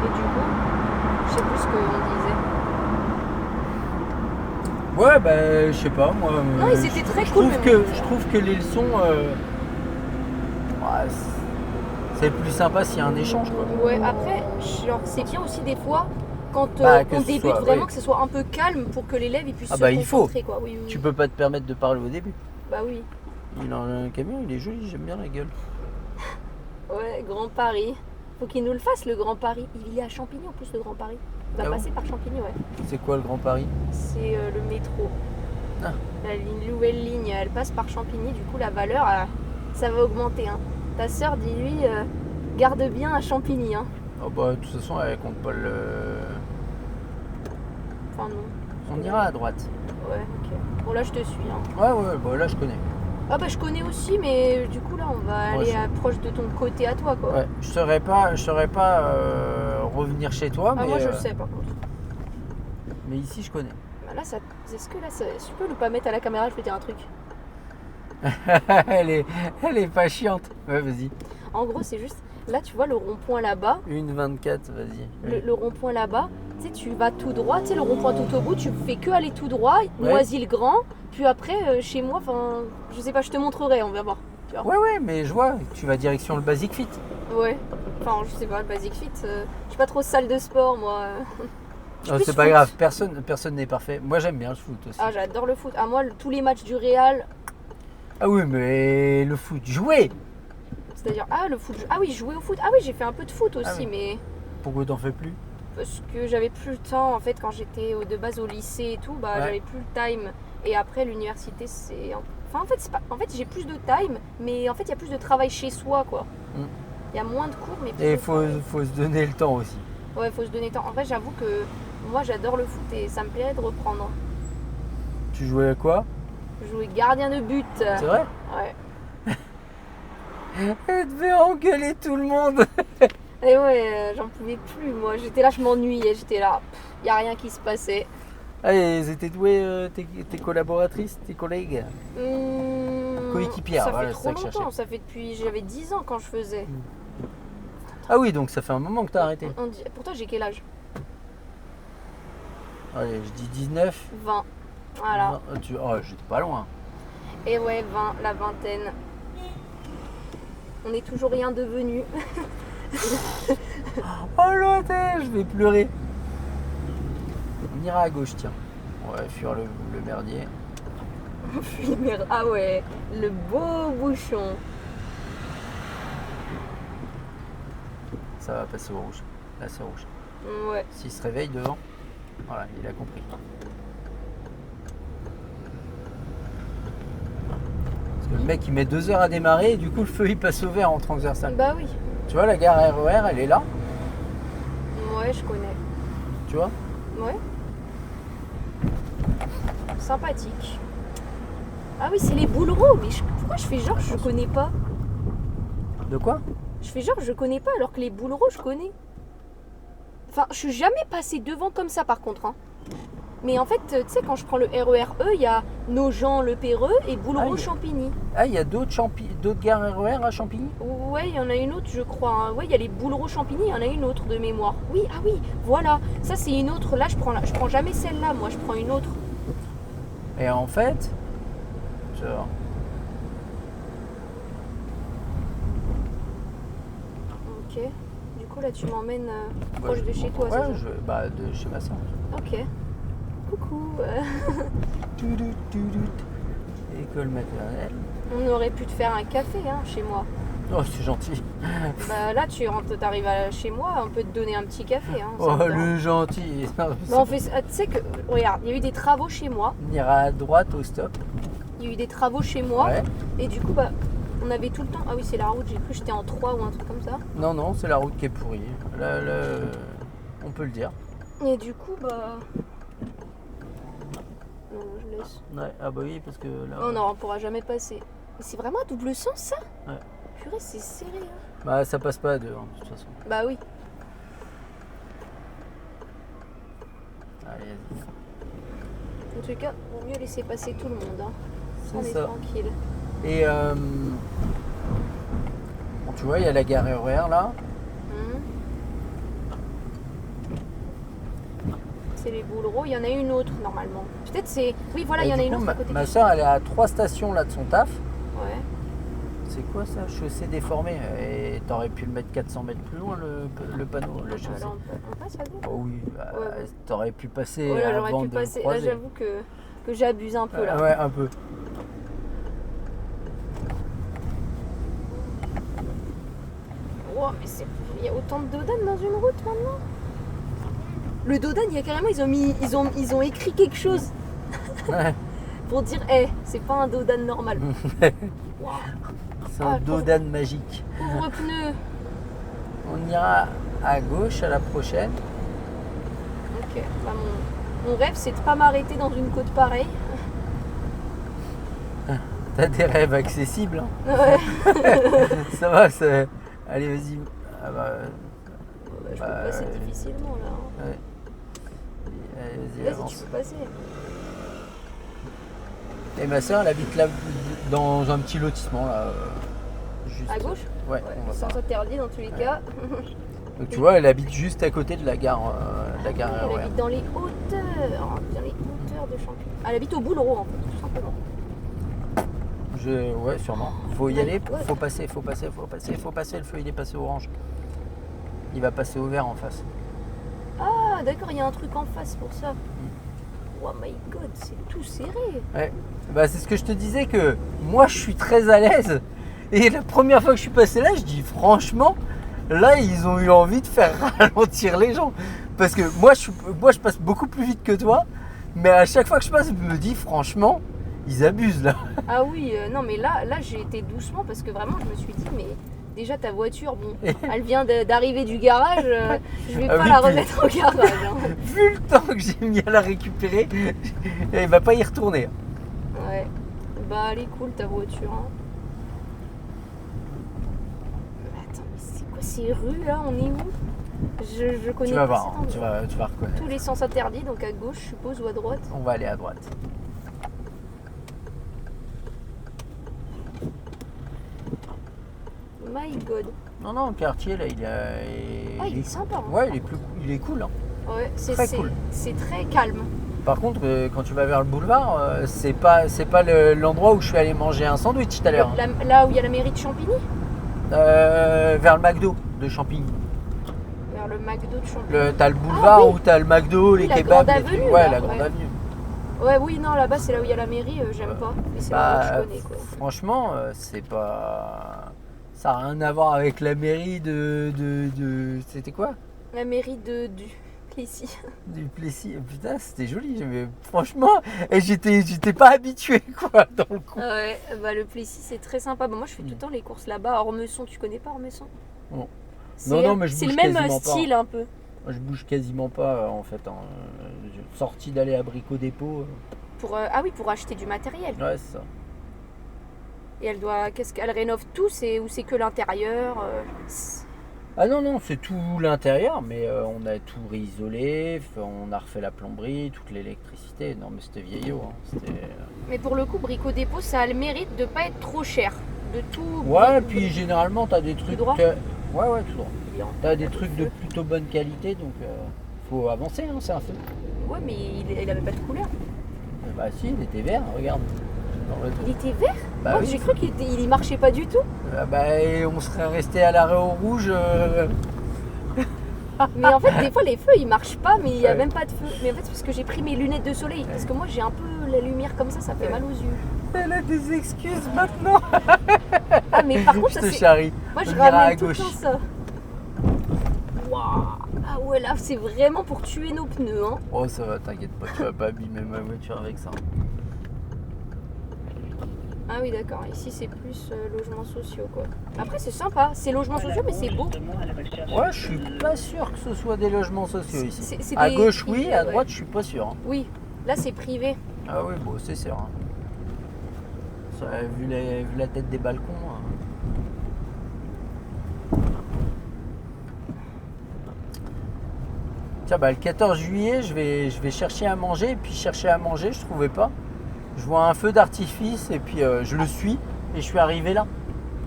Et du coup, je sais plus ce qu'on disait. ouais, bah, je sais pas, moi. Non, ils étaient très je cool, trouve mais que bon. Je trouve que les leçons, ouais, c'est plus sympa s'il y a un échange, quoi. Ouais, après, genre, c'est bien aussi des fois quand Bah, que on ce débute soit, vraiment oui. que ce soit un peu calme pour que l'élève il puisse Ah se bah, il faut. concentrer, quoi. Oui, oui, Tu oui. peux pas te permettre de parler au début. Bah oui. Il a un camion, il est joli, j'aime bien la gueule. Ouais, Grand Paris. Faut qu'il nous le fasse, le Grand Paris. Il est à Champigny en plus, le Grand Paris. Il va Ah bon passer par Champigny, ouais. C'est quoi le Grand Paris? C'est le métro. Ah. La nouvelle ligne, elle passe par Champigny, du coup la valeur, ça va augmenter. Hein. Ta sœur, dis-lui, garde bien à Champigny. Hein. Oh bah, de toute façon, elle compte pas le. Enfin non. On ira à droite. Ouais, ok. Bon là je te suis. Hein. Ouais, bah là je connais. Ah bah je connais aussi, mais du coup là on va Ouais, aller proche de ton côté à toi, quoi. Ouais, je saurais pas revenir chez toi, Ah mais. moi je sais par contre. Mais ici je connais. Bah, là, est-ce que là, tu peux ne pas mettre à la caméra, je peux dire un truc. elle est pas chiante. Ouais, vas-y. En gros, c'est juste, là, tu vois le rond-point là-bas. 1,24, vas-y. Le rond-point là-bas, tu sais, tu vas tout droit, tu sais, le rond-point tout au bout, tu fais que aller tout droit, Noisy-le-Grand, puis après, chez moi, enfin, je sais pas, je te montrerai, on va voir. Tu vois. Ouais, mais je vois, tu vas direction le Basic Fit. Ouais, enfin, je sais pas, le Basic Fit, je suis pas trop salle de sport, moi. Oh, c'est pas grave, personne n'est parfait. Moi j'aime bien le foot aussi. Ah, j'adore le foot. Ah, moi, tous les matchs du Real. Ah oui, mais le foot, jouer. C'est-à-dire, le foot. Ah oui, jouer au foot. Ah oui, j'ai fait un peu de foot aussi, oui. mais. Pourquoi t'en fais plus? Parce que j'avais plus le temps, en fait, quand j'étais de base au lycée et tout, bah j'avais plus le time. Et après, l'université, c'est. Enfin, en fait, c'est pas... en fait j'ai plus de time, mais en fait, il y a plus de travail chez soi, quoi. Il y a moins de cours, mais plus Et il de faut travail. se donner le temps aussi. Ouais, faut se donner le temps. En vrai, j'avoue que moi, j'adore le foot et ça me plairait de reprendre. Tu jouais à quoi? Jouer gardien de but. C'est vrai? Ouais. Elle devait engueuler tout le monde. Et ouais, j'en pouvais plus, moi. J'étais là, je m'ennuyais, j'étais là. Il n'y a rien qui se passait. Ah, et c'était doué tes collaboratrices, tes collègues? Coéquipières, Ça voilà, fait c'est trop ça que je longtemps, cherchais. ça fait depuis. J'avais 10 ans quand je faisais. Ah oui, donc ça fait un moment que t'as arrêté. Pourtant, j'ai quel âge? Allez, je dis 19. 20. Voilà. 20, oh, j'étais pas loin. Et ouais, 20, la vingtaine. On n'est toujours rien devenu. Oh l'hôtel, je vais pleurer. On ira à gauche, tiens. On va fuir le merdier. Ah ouais, le beau bouchon. Ça va passer au rouge. Là, c'est rouge. Ouais. S'il se réveille devant, voilà, il a compris. Parce que le mec, il met 2 heures à démarrer et du coup, le feu, il passe au vert en transversal. Bah oui. Tu vois, la gare RER, elle est là. Ouais, je connais. Tu vois? Ouais. Sympathique. Ah oui, c'est les Boulereaux. Mais pourquoi je fais genre je connais pas? De quoi? Je fais genre je connais pas alors que les Boulereaux je connais. Enfin, je suis jamais passée devant comme ça par contre. Hein. Mais en fait, tu sais, quand je prends le RER E, il y a Nogent-le-Péreux et Boulereau-Champigny. Ah, il y a d'autres gares RER à Champigny? Ouais, il y en a une autre, je crois. Hein. Ouais, il y a les Boulereau-Champigny, il y en a une autre de mémoire. Oui, ah oui, voilà. Ça, c'est une autre. Là, je prends jamais celle-là, moi, je prends une autre. Et en fait, genre, Ok. Du coup, là, tu m'emmènes proche de chez toi, ouais, c'est ça? bah, de chez ma soeur. Ok. Coucou. École maternelle. On aurait pu te faire un café, hein, chez moi. Oh, c'est gentil. Bah là, t'arrives chez moi, on peut te donner un petit café. Hein, Oh, le gentil. Bah, on fait, tu sais que, regarde, il y a eu des travaux chez moi. On ira à droite au stop. Il y a eu des travaux chez moi. Ouais. Et du coup, bah, on avait tout le temps. Ah oui, c'est la route, j'ai cru que j'étais en 3 ou un truc comme ça. Non, c'est la route qui est pourrie. Là, on peut le dire. Et du coup, bah. Non, je laisse. Ouais, ah bah oui, parce que là. Oh non, on pourra jamais passer. Mais c'est vraiment à double sens ça? Ouais. Purée, c'est serré. Hein. Bah, ça passe pas à 2, hein, de toute façon. Bah oui. Allez, vas-y. En tout cas, vaut mieux laisser passer tout le monde. Hein. On est ça. tranquille. Et bon, tu vois, il y a la gare RER là. C'est les Boulereaux, il y en a une autre normalement. Peut-être c'est. Oui, voilà, il y en a une autre à côté. Ma soeur, elle est à 3 stations là de son taf. Ouais. C'est quoi ça? Chaussée déformée. Et t'aurais pu le mettre 400 mètres plus loin, le panneau, la chaussée. Alors, on passe à deux? Oh oui, bah, Ouais. t'aurais pu passer Ouais, là, j'aurais avant pu de passer. le Là, croiser. j'avoue que j'abuse un peu là. Ouais, un peu. Oh, mais il y a autant de dodanes dans une route maintenant. Le dodane, il y a carrément, ils ont écrit quelque chose Ouais. pour dire, c'est pas un dodane normal. Wow. C'est un dodane magique. Ouvre-pneu. On ira à gauche à la prochaine. Ok. Bah, mon rêve, c'est de pas m'arrêter dans une côte pareille. T'as des rêves accessibles. Hein. Ouais. Ça va, c'est... Allez, vas-y. Ah bah, Je peux passer difficilement là. Hein. ouais. Allez, vas-y, Vas-y, avance. tu peux passer. Et ma soeur, elle habite là, dans un petit lotissement là. Juste... À gauche? Ouais, on va Sans par là. interdit dans tous les cas. Donc tu vois, elle habite juste à côté de la gare Elle RER. habite dans les hauteurs. Dans les hauteurs de Champigny. Elle habite au Boulereau en fait, tout simplement. Ouais, sûrement. Faut y Ouais, aller, ouais. faut passer. Le feu, il est passé orange. Il va passer au vert en face. Ah, d'accord, il y a un truc en face pour ça. Oh my god, c'est tout serré. Ouais. Bah, c'est ce que je te disais que moi, je suis très à l'aise. Et la première fois que je suis passé là, je dis franchement, là, ils ont eu envie de faire ralentir les gens. Parce que moi, je passe beaucoup plus vite que toi. Mais à chaque fois que je passe, je me dis franchement, ils abusent là. Ah oui, non mais là j'ai été doucement parce que vraiment je me suis dit mais déjà ta voiture, bon, elle vient d'arriver du garage, je vais pas oui, la puis- remettre au garage. Hein. Vu le temps que j'ai mis à la récupérer, il va pas y retourner. Ouais, bah elle est cool ta voiture. Hein. Mais attends, mais c'est quoi ces rues là? On est où? Je connais Tu vas pas voir, cet endroit. tu vas reconnaître. Tous les sens interdits, donc à gauche je suppose ou à droite. On va aller à droite. My god. Non, le quartier là, Il est sympa. Hein. Ouais, il est cool. Hein. Ouais, Très cool. C'est très calme. Par contre, quand tu vas vers le boulevard, c'est pas l'endroit où je suis allé manger un sandwich tout à l'heure. Hein. Là où il y a la mairie de Champigny? Vers le McDo de Champigny. Vers le McDo de Champigny. T'as le boulevard oui. où t'as le McDo, Oui, les la kebabs, grande les trucs. avenue, Ouais, là, la grande ouais. avenue. Ouais, oui, non, là-bas, c'est là où il y a la mairie, j'aime pas. Mais c'est là que je connais, quoi. Franchement, c'est pas. Ça n'a rien à voir avec la mairie C'était quoi? La mairie du Plessis. Du Plessis. Putain, c'était joli. Mais franchement, et j'étais pas habitué, quoi, dans le coup. Ah ouais, bah le Plessis, c'est très sympa. Bon, moi, je fais tout le temps les courses là-bas. À Ormesson, tu connais pas Ormesson? Non. C'est, Non, mais je c'est le bouge même quasiment style, un peu. Je bouge quasiment pas, en fait. Sorti d'aller à Brico Dépôt. Ah oui, pour acheter du matériel. Ouais, c'est ça. Et qu'est-ce qu'elle rénove tout, ou c'est que l'intérieur Ah non, c'est tout l'intérieur, mais on a tout réisolé, on a refait la plomberie, toute l'électricité. Non, mais c'était vieillot. Hein. Mais pour le coup, Brico Dépôt, ça a le mérite de pas être trop cher. De tout. Ouais, puis généralement, t'as des trucs. Tout droit Ouais, tout droit. T'as des trucs de plutôt bonne qualité, donc faut avancer, hein, c'est un feu. Ouais, mais il avait pas de couleur. Bah si, il était vert, regarde. Il était vert? Bah Moi, oui. j'ai cru qu'il y marchait pas du tout. Et on serait resté à l'arrêt au rouge. Mais en fait, des fois, les feux, ils marchent pas, mais il n'y a Ouais. même pas de feu. Mais en fait, c'est parce que j'ai pris mes lunettes de soleil. Parce que moi, j'ai un peu la lumière comme ça fait mal aux yeux. Elle a des excuses maintenant. Ah, mais par contre, Je ça te c'est. charrie. Moi, je On ira à ramène tout le gauche. temps ça. Waouh! Ah ouais, là, c'est vraiment pour tuer nos pneus, hein. Oh, ça va, t'inquiète pas, tu vas pas abîmer ma voiture avec ça. Ah oui, d'accord. Ici, c'est plus logements sociaux, quoi. Après, c'est sympa. C'est logements sociaux, mais c'est beau. Ouais, je suis pas sûr que ce soit des logements sociaux ici. C'est À des gauche, privés, oui, à ouais. droite, je suis pas sûr. Hein. Oui, là, c'est privé. Ah oui, bon, c'est sûr. Hein. Ça, vu la tête des balcons. Hein. Tiens, bah, le 14 juillet, je vais chercher à manger. Et puis, chercher à manger, je trouvais pas. Je vois un feu d'artifice et puis je le suis. Et je suis arrivé là.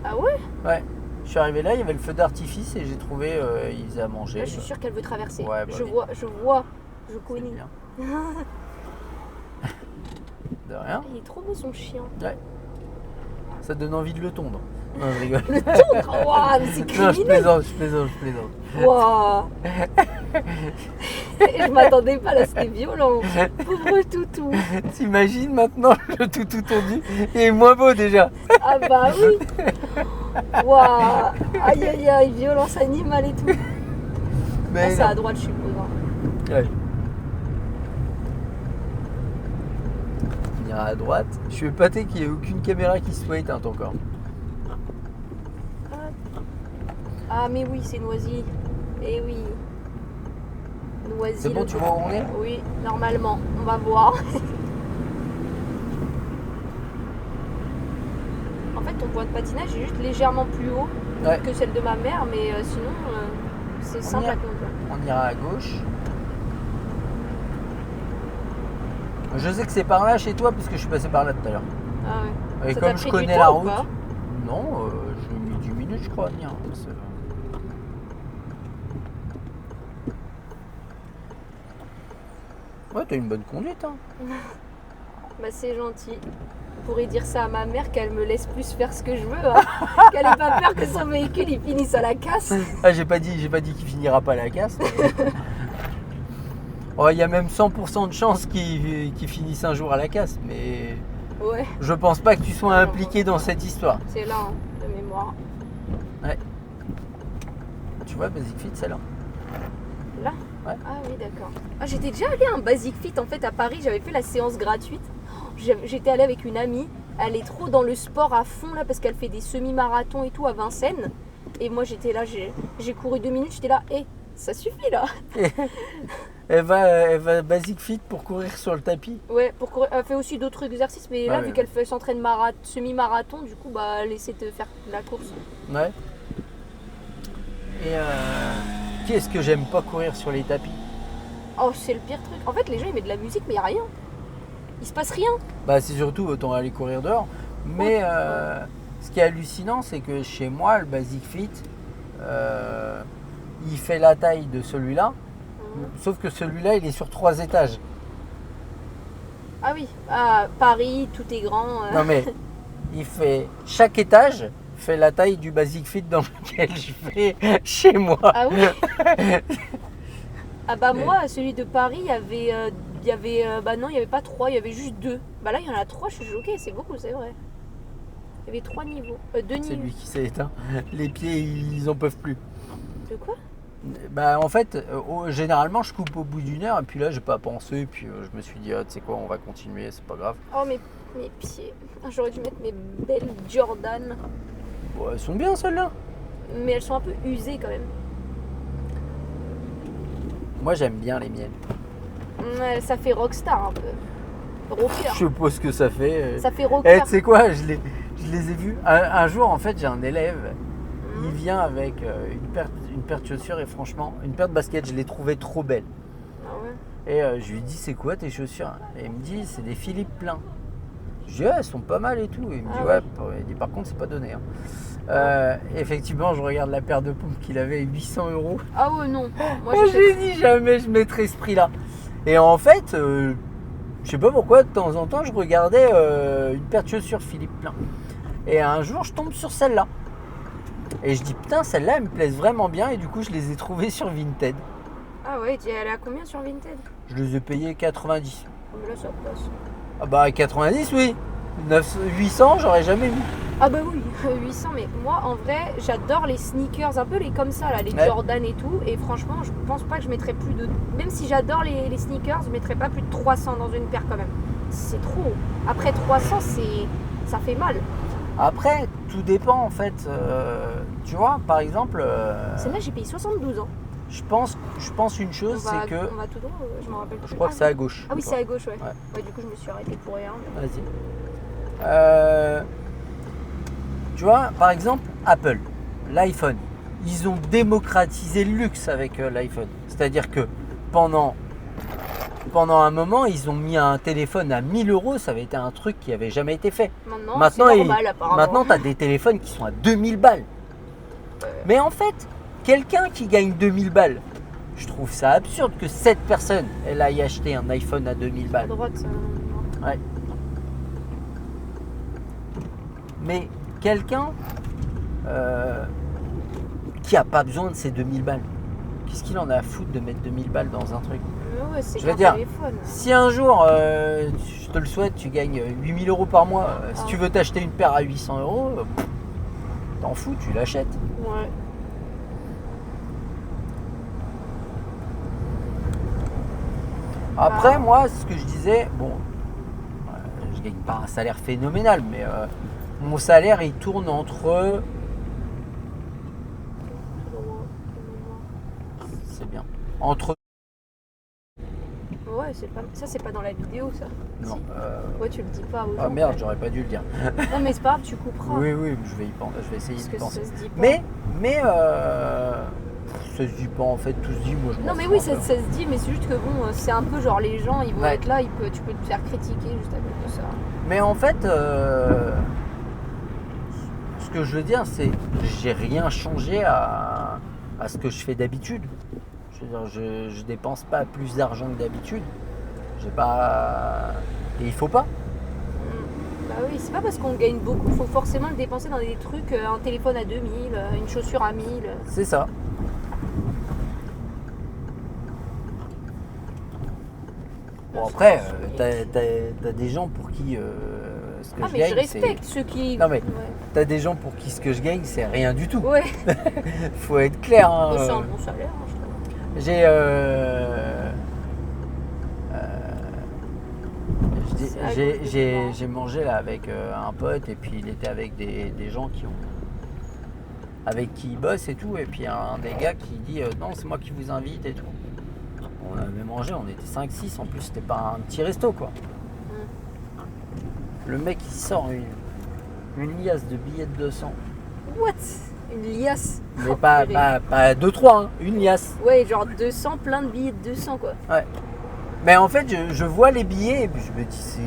Ah ouais? Ouais. Je suis arrivé là, il y avait le feu d'artifice et j'ai trouvé, ils faisaient à manger. Là, je suis sûre qu'elle veut traverser. Ouais, bah je oui. vois, je C'est connais. bien. De rien. Il est trop beau son chien. Ouais. Ça donne envie de le tondre. Non, je rigole. Le tondre, waouh, mais c'est Non, je criminel. plaisante. Waouh. Je m'attendais pas là, c'était violent. Pauvre toutou. T'imagines maintenant le tout tondu? Il est moins beau déjà. Ah bah oui. Waouh. Aïe aïe aïe, violence animale et tout. Là, Mais c'est non. à droite, je suppose. Hein. Ouais. On ira à droite. Je suis épaté qu'il n'y ait aucune caméra qui soit éteinte encore. Ah mais oui, c'est Noisy. Eh oui. Noisy. C'est bon, le tu vois où on est? Oui, normalement. On va voir. En fait, ton point de patinage est juste légèrement plus haut Ouais. que celle de ma mère, mais sinon, c'est simple à conduire. On ira à gauche. Je sais que c'est par là chez toi parce que je suis passé par là tout à l'heure. Ah ouais. Et Ça comme t'a je pris connais du la temps ou route. pas? Non, j'ai mis 10 minutes je crois à venir. Ouais, t'as une bonne conduite. Hein. Bah c'est gentil. On pourrait dire ça à ma mère qu'elle me laisse plus faire ce que je veux. Hein. Qu'elle ait pas peur que son véhicule il finisse à la casse. Ah, j'ai pas dit qu'il finira pas à la casse. Oh, il y a même 100% de chances qu'il finisse un jour à la casse, mais Ouais, je pense pas que tu sois impliqué dans cette histoire. c'est là, hein, de mémoire. Ouais. Tu vois, Basic Fit, c'est là. Là? Ouais. Ah oui, d'accord. Ah, j'étais déjà allée à un Basic Fit en fait à Paris, j'avais fait la séance gratuite. J'étais allée avec une amie, elle est trop dans le sport à fond là parce qu'elle fait des semi-marathons et tout à Vincennes. Et moi j'étais là, j'ai couru 2 minutes, j'étais là, ça suffit là. Elle va Basic Fit pour courir sur le tapis. Ouais, pour courir, elle fait aussi d'autres exercices, mais là Ouais. vu qu'elle s'entraîne semi-marathon, du coup bah elle essaie de faire la course. Ouais. Et qu'est-ce que j'aime pas courir sur les tapis? Oh, c'est le pire truc. En fait, les gens ils mettent de la musique, mais il n'y a rien. Il se passe rien. Bah c'est surtout autant aller courir dehors. Mais ce qui est hallucinant, c'est que chez moi, le Basic Fit, il fait la taille de celui-là. Sauf que celui-là, il est sur 3 étages. Ah oui, à Paris, tout est grand. Non mais, chaque étage fait la taille du Basic Fit dans lequel je vais chez moi. Ah oui. Ah bah moi, celui de Paris, bah non, il y avait pas 3, il y avait juste 2. Bah là, il y en a 3, je suis choquée, c'est beaucoup, c'est vrai. Il y avait 3 niveaux, 2 C'est niveaux. lui qui s'est éteint. Les pieds, ils en peuvent plus. De quoi? Bah en fait, généralement, je coupe au bout d'une heure et puis là, j'ai pas pensé. Puis je me suis dit, ah, tu sais quoi, on va continuer, c'est pas grave. Oh mes pieds. J'aurais dû mettre mes belles Jordan. Bon, elles sont bien celles-là. Mais elles sont un peu usées quand même. Moi, j'aime bien les miennes. Ouais, ça fait rockstar un peu. Rocker. Je sais pas ce que ça fait. Ça fait Eh, rocker. tu sais quoi, je les ai vus. Un jour, en fait, j'ai un élève. Il vient avec une paire de chaussures et franchement, une paire de baskets, je l'ai trouvée trop belle. Ah ouais. Et je lui dis, c'est quoi tes chaussures? Et il me dit, c'est des Philippe Plein. Je dis, ouais, elles sont pas mal et tout. Il me dit, Ah ouais, il dit, par contre, c'est pas donné. Hein. Effectivement, je regarde la paire de pompes qu'il avait, 800 €. Ah ouais, non. Moi, J'ai dit, jamais je mettrai ce prix-là. Et en fait, je sais pas pourquoi, de temps en temps, je regardais une paire de chaussures Philippe Plein. Et un jour, je tombe sur celle-là. Et je dis, putain, celle-là, elle me plaise vraiment bien. Et du coup, je les ai trouvées sur Vinted. Ah ouais, elle est à combien sur Vinted? Je les ai payées 90. Oh, mais là, ça passe. Ah bah, 90, oui. 800, j'aurais jamais mis. Ah bah oui, 800, mais moi en vrai j'adore les sneakers, un peu les comme ça là, les Ouais. Jordan et tout, et franchement je pense pas que je mettrais plus de... Même si j'adore les sneakers, je mettrais pas plus de 300 dans une paire quand même. C'est trop. Après 300, ça fait mal. Après, tout dépend en fait. Tu vois, par exemple, Celle-là j'ai payé 72 ans. je pense une chose, c'est que... On va tout droit, je m'en rappelle plus. Je crois que c'est à gauche. Ah oui, c'est à gauche, ouais. Ouais. Ouais, du coup je me suis arrêtée pour rien. mais- Vas-y. Tu vois, par exemple, Apple, l'iPhone, ils ont démocratisé le luxe avec l'iPhone. C'est-à-dire que pendant un moment, ils ont mis un téléphone à 1000 €, ça avait été un truc qui avait jamais été fait. Maintenant c'est normal apparemment. Maintenant, tu as des téléphones qui sont à 2000 balles. Mais en fait, quelqu'un qui gagne 2000 balles, je trouve ça absurde que cette personne, elle aille acheter un iPhone à 2000 À balles. droite, non. Ouais. Mais quelqu'un qui a pas besoin de ces 2000 balles, qu'est-ce qu'il en a à foutre de mettre 2000 balles dans un truc? Ouais, c'est Je veux qu'un dire, téléphone. Si un jour, je te le souhaite, tu gagnes 8000 € par mois, si tu veux t'acheter une paire à 800 €, t'en fous, tu l'achètes. Ouais. Après, Ah. moi, ce que je disais, bon, je gagne pas un salaire phénoménal, mais mon salaire, il tourne entre... C'est bien. Entre... Ouais, ça c'est pas dans la vidéo ça. Non. Si. Ouais, tu le dis pas aux Ah gens. merde, j'aurais pas dû le dire. Non mais c'est pas grave, tu couperas. Oui, je vais essayer Parce de que penser. ça se dit pas. Mais ça se dit pas en fait, tout se dit, moi je m'en Non mais fous oui, un ça peu. se dit, mais c'est juste que bon, c'est un peu genre les gens, ils vont Ouais. être là, tu peux te faire critiquer juste à cause de ça. Mais en fait, ce que je veux dire, c'est que j'ai rien changé à ce que je fais d'habitude. Je veux dire, je dépense pas plus d'argent que d'habitude. J'ai pas... Et il faut pas. Bah oui, c'est pas parce qu'on gagne beaucoup, faut forcément le dépenser dans des trucs, un téléphone à 2000, une chaussure à 1000. C'est ça. Bon après, t'as des gens pour qui ce que Ah je mais gagne, je respecte ceux qui... Non, mais- Ouais. t'as des gens pour qui ce que je gagne, c'est rien du tout. Ouais, Faut être clair. Hein, c'est un bon salaire, hein, je trouve. J'ai C'est à cause de toi. j'ai mangé là avec un pote et puis il était avec des gens avec qui il bosse et tout, et puis un des gars qui dit non, c'est moi qui vous invite et tout. On avait mangé, on était 5-6, en plus c'était pas un petit resto quoi. Le mec il sort une liasse de billets de 200. What? Une liasse? Mais Oh, pas purée. 2-3, hein, une liasse. Ouais, genre 200, plein de billets de 200 quoi. Ouais. Mais en fait, je vois les billets et puis je me dis c'est...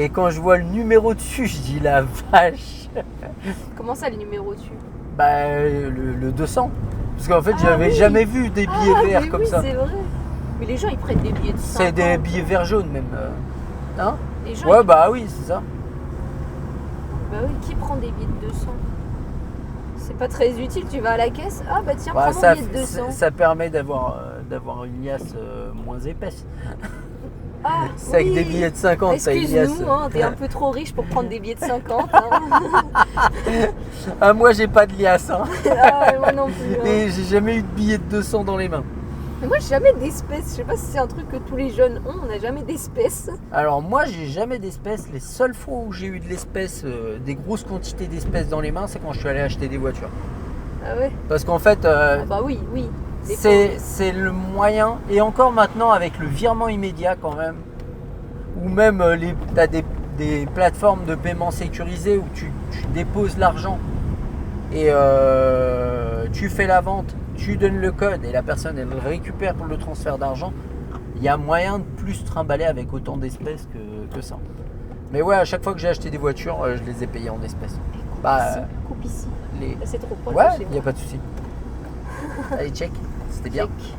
Et quand je vois le numéro dessus, je dis la vache. Comment ça, le numéro dessus? Bah le 200. Parce qu'en fait, Ah j'avais oui. jamais vu des billets verts mais comme oui, ça. c'est vrai. Mais les gens, ils prennent des billets de 50. C'est des billets verts jaunes même. Hein? Les gens, Ouais, bah oui, c'est ça. bah oui, qui prend des billets de 200? C'est pas très utile, tu vas à la caisse, ah bah tiens, Bah, prends ça, mon billet de 200. ça permet d'avoir une liasse moins épaisse. Ah, C'est avec des billets de 50, t'as une liasse. excuse-nous, hein, t'es un peu trop riche pour prendre des billets de 50. Hein. Ah, moi j'ai pas de liasse, hein. Ah, ouais, moi non plus. Hein. Et j'ai jamais eu de billet de 200 dans les mains. Mais moi, j'ai jamais d'espèces. Je sais pas si c'est un truc que tous les jeunes ont, on n'a jamais d'espèces. Alors moi j'ai jamais d'espèces. Les seules fois où j'ai eu de l'espèce, des grosses quantités d'espèces dans les mains, c'est quand je suis allé acheter des voitures. Ah ouais. Parce qu'en fait, Ah bah oui, oui. Des c'est le moyen, et encore maintenant avec le virement immédiat quand même, ou même t'as des plateformes de paiement sécurisées où tu déposes l'argent et tu fais la vente, tu donnes le code et la personne elle le récupère pour le transfert d'argent. Il y a moyen de plus trimballer avec autant d'espèces que ça. Mais ouais, à chaque fois que j'ai acheté des voitures, je les ai payées en espèces. coupe ici. Les... Là, c'est trop proche. Ouais, de chez il n'y a moi. pas de souci. Allez, check, c'était bien. Check.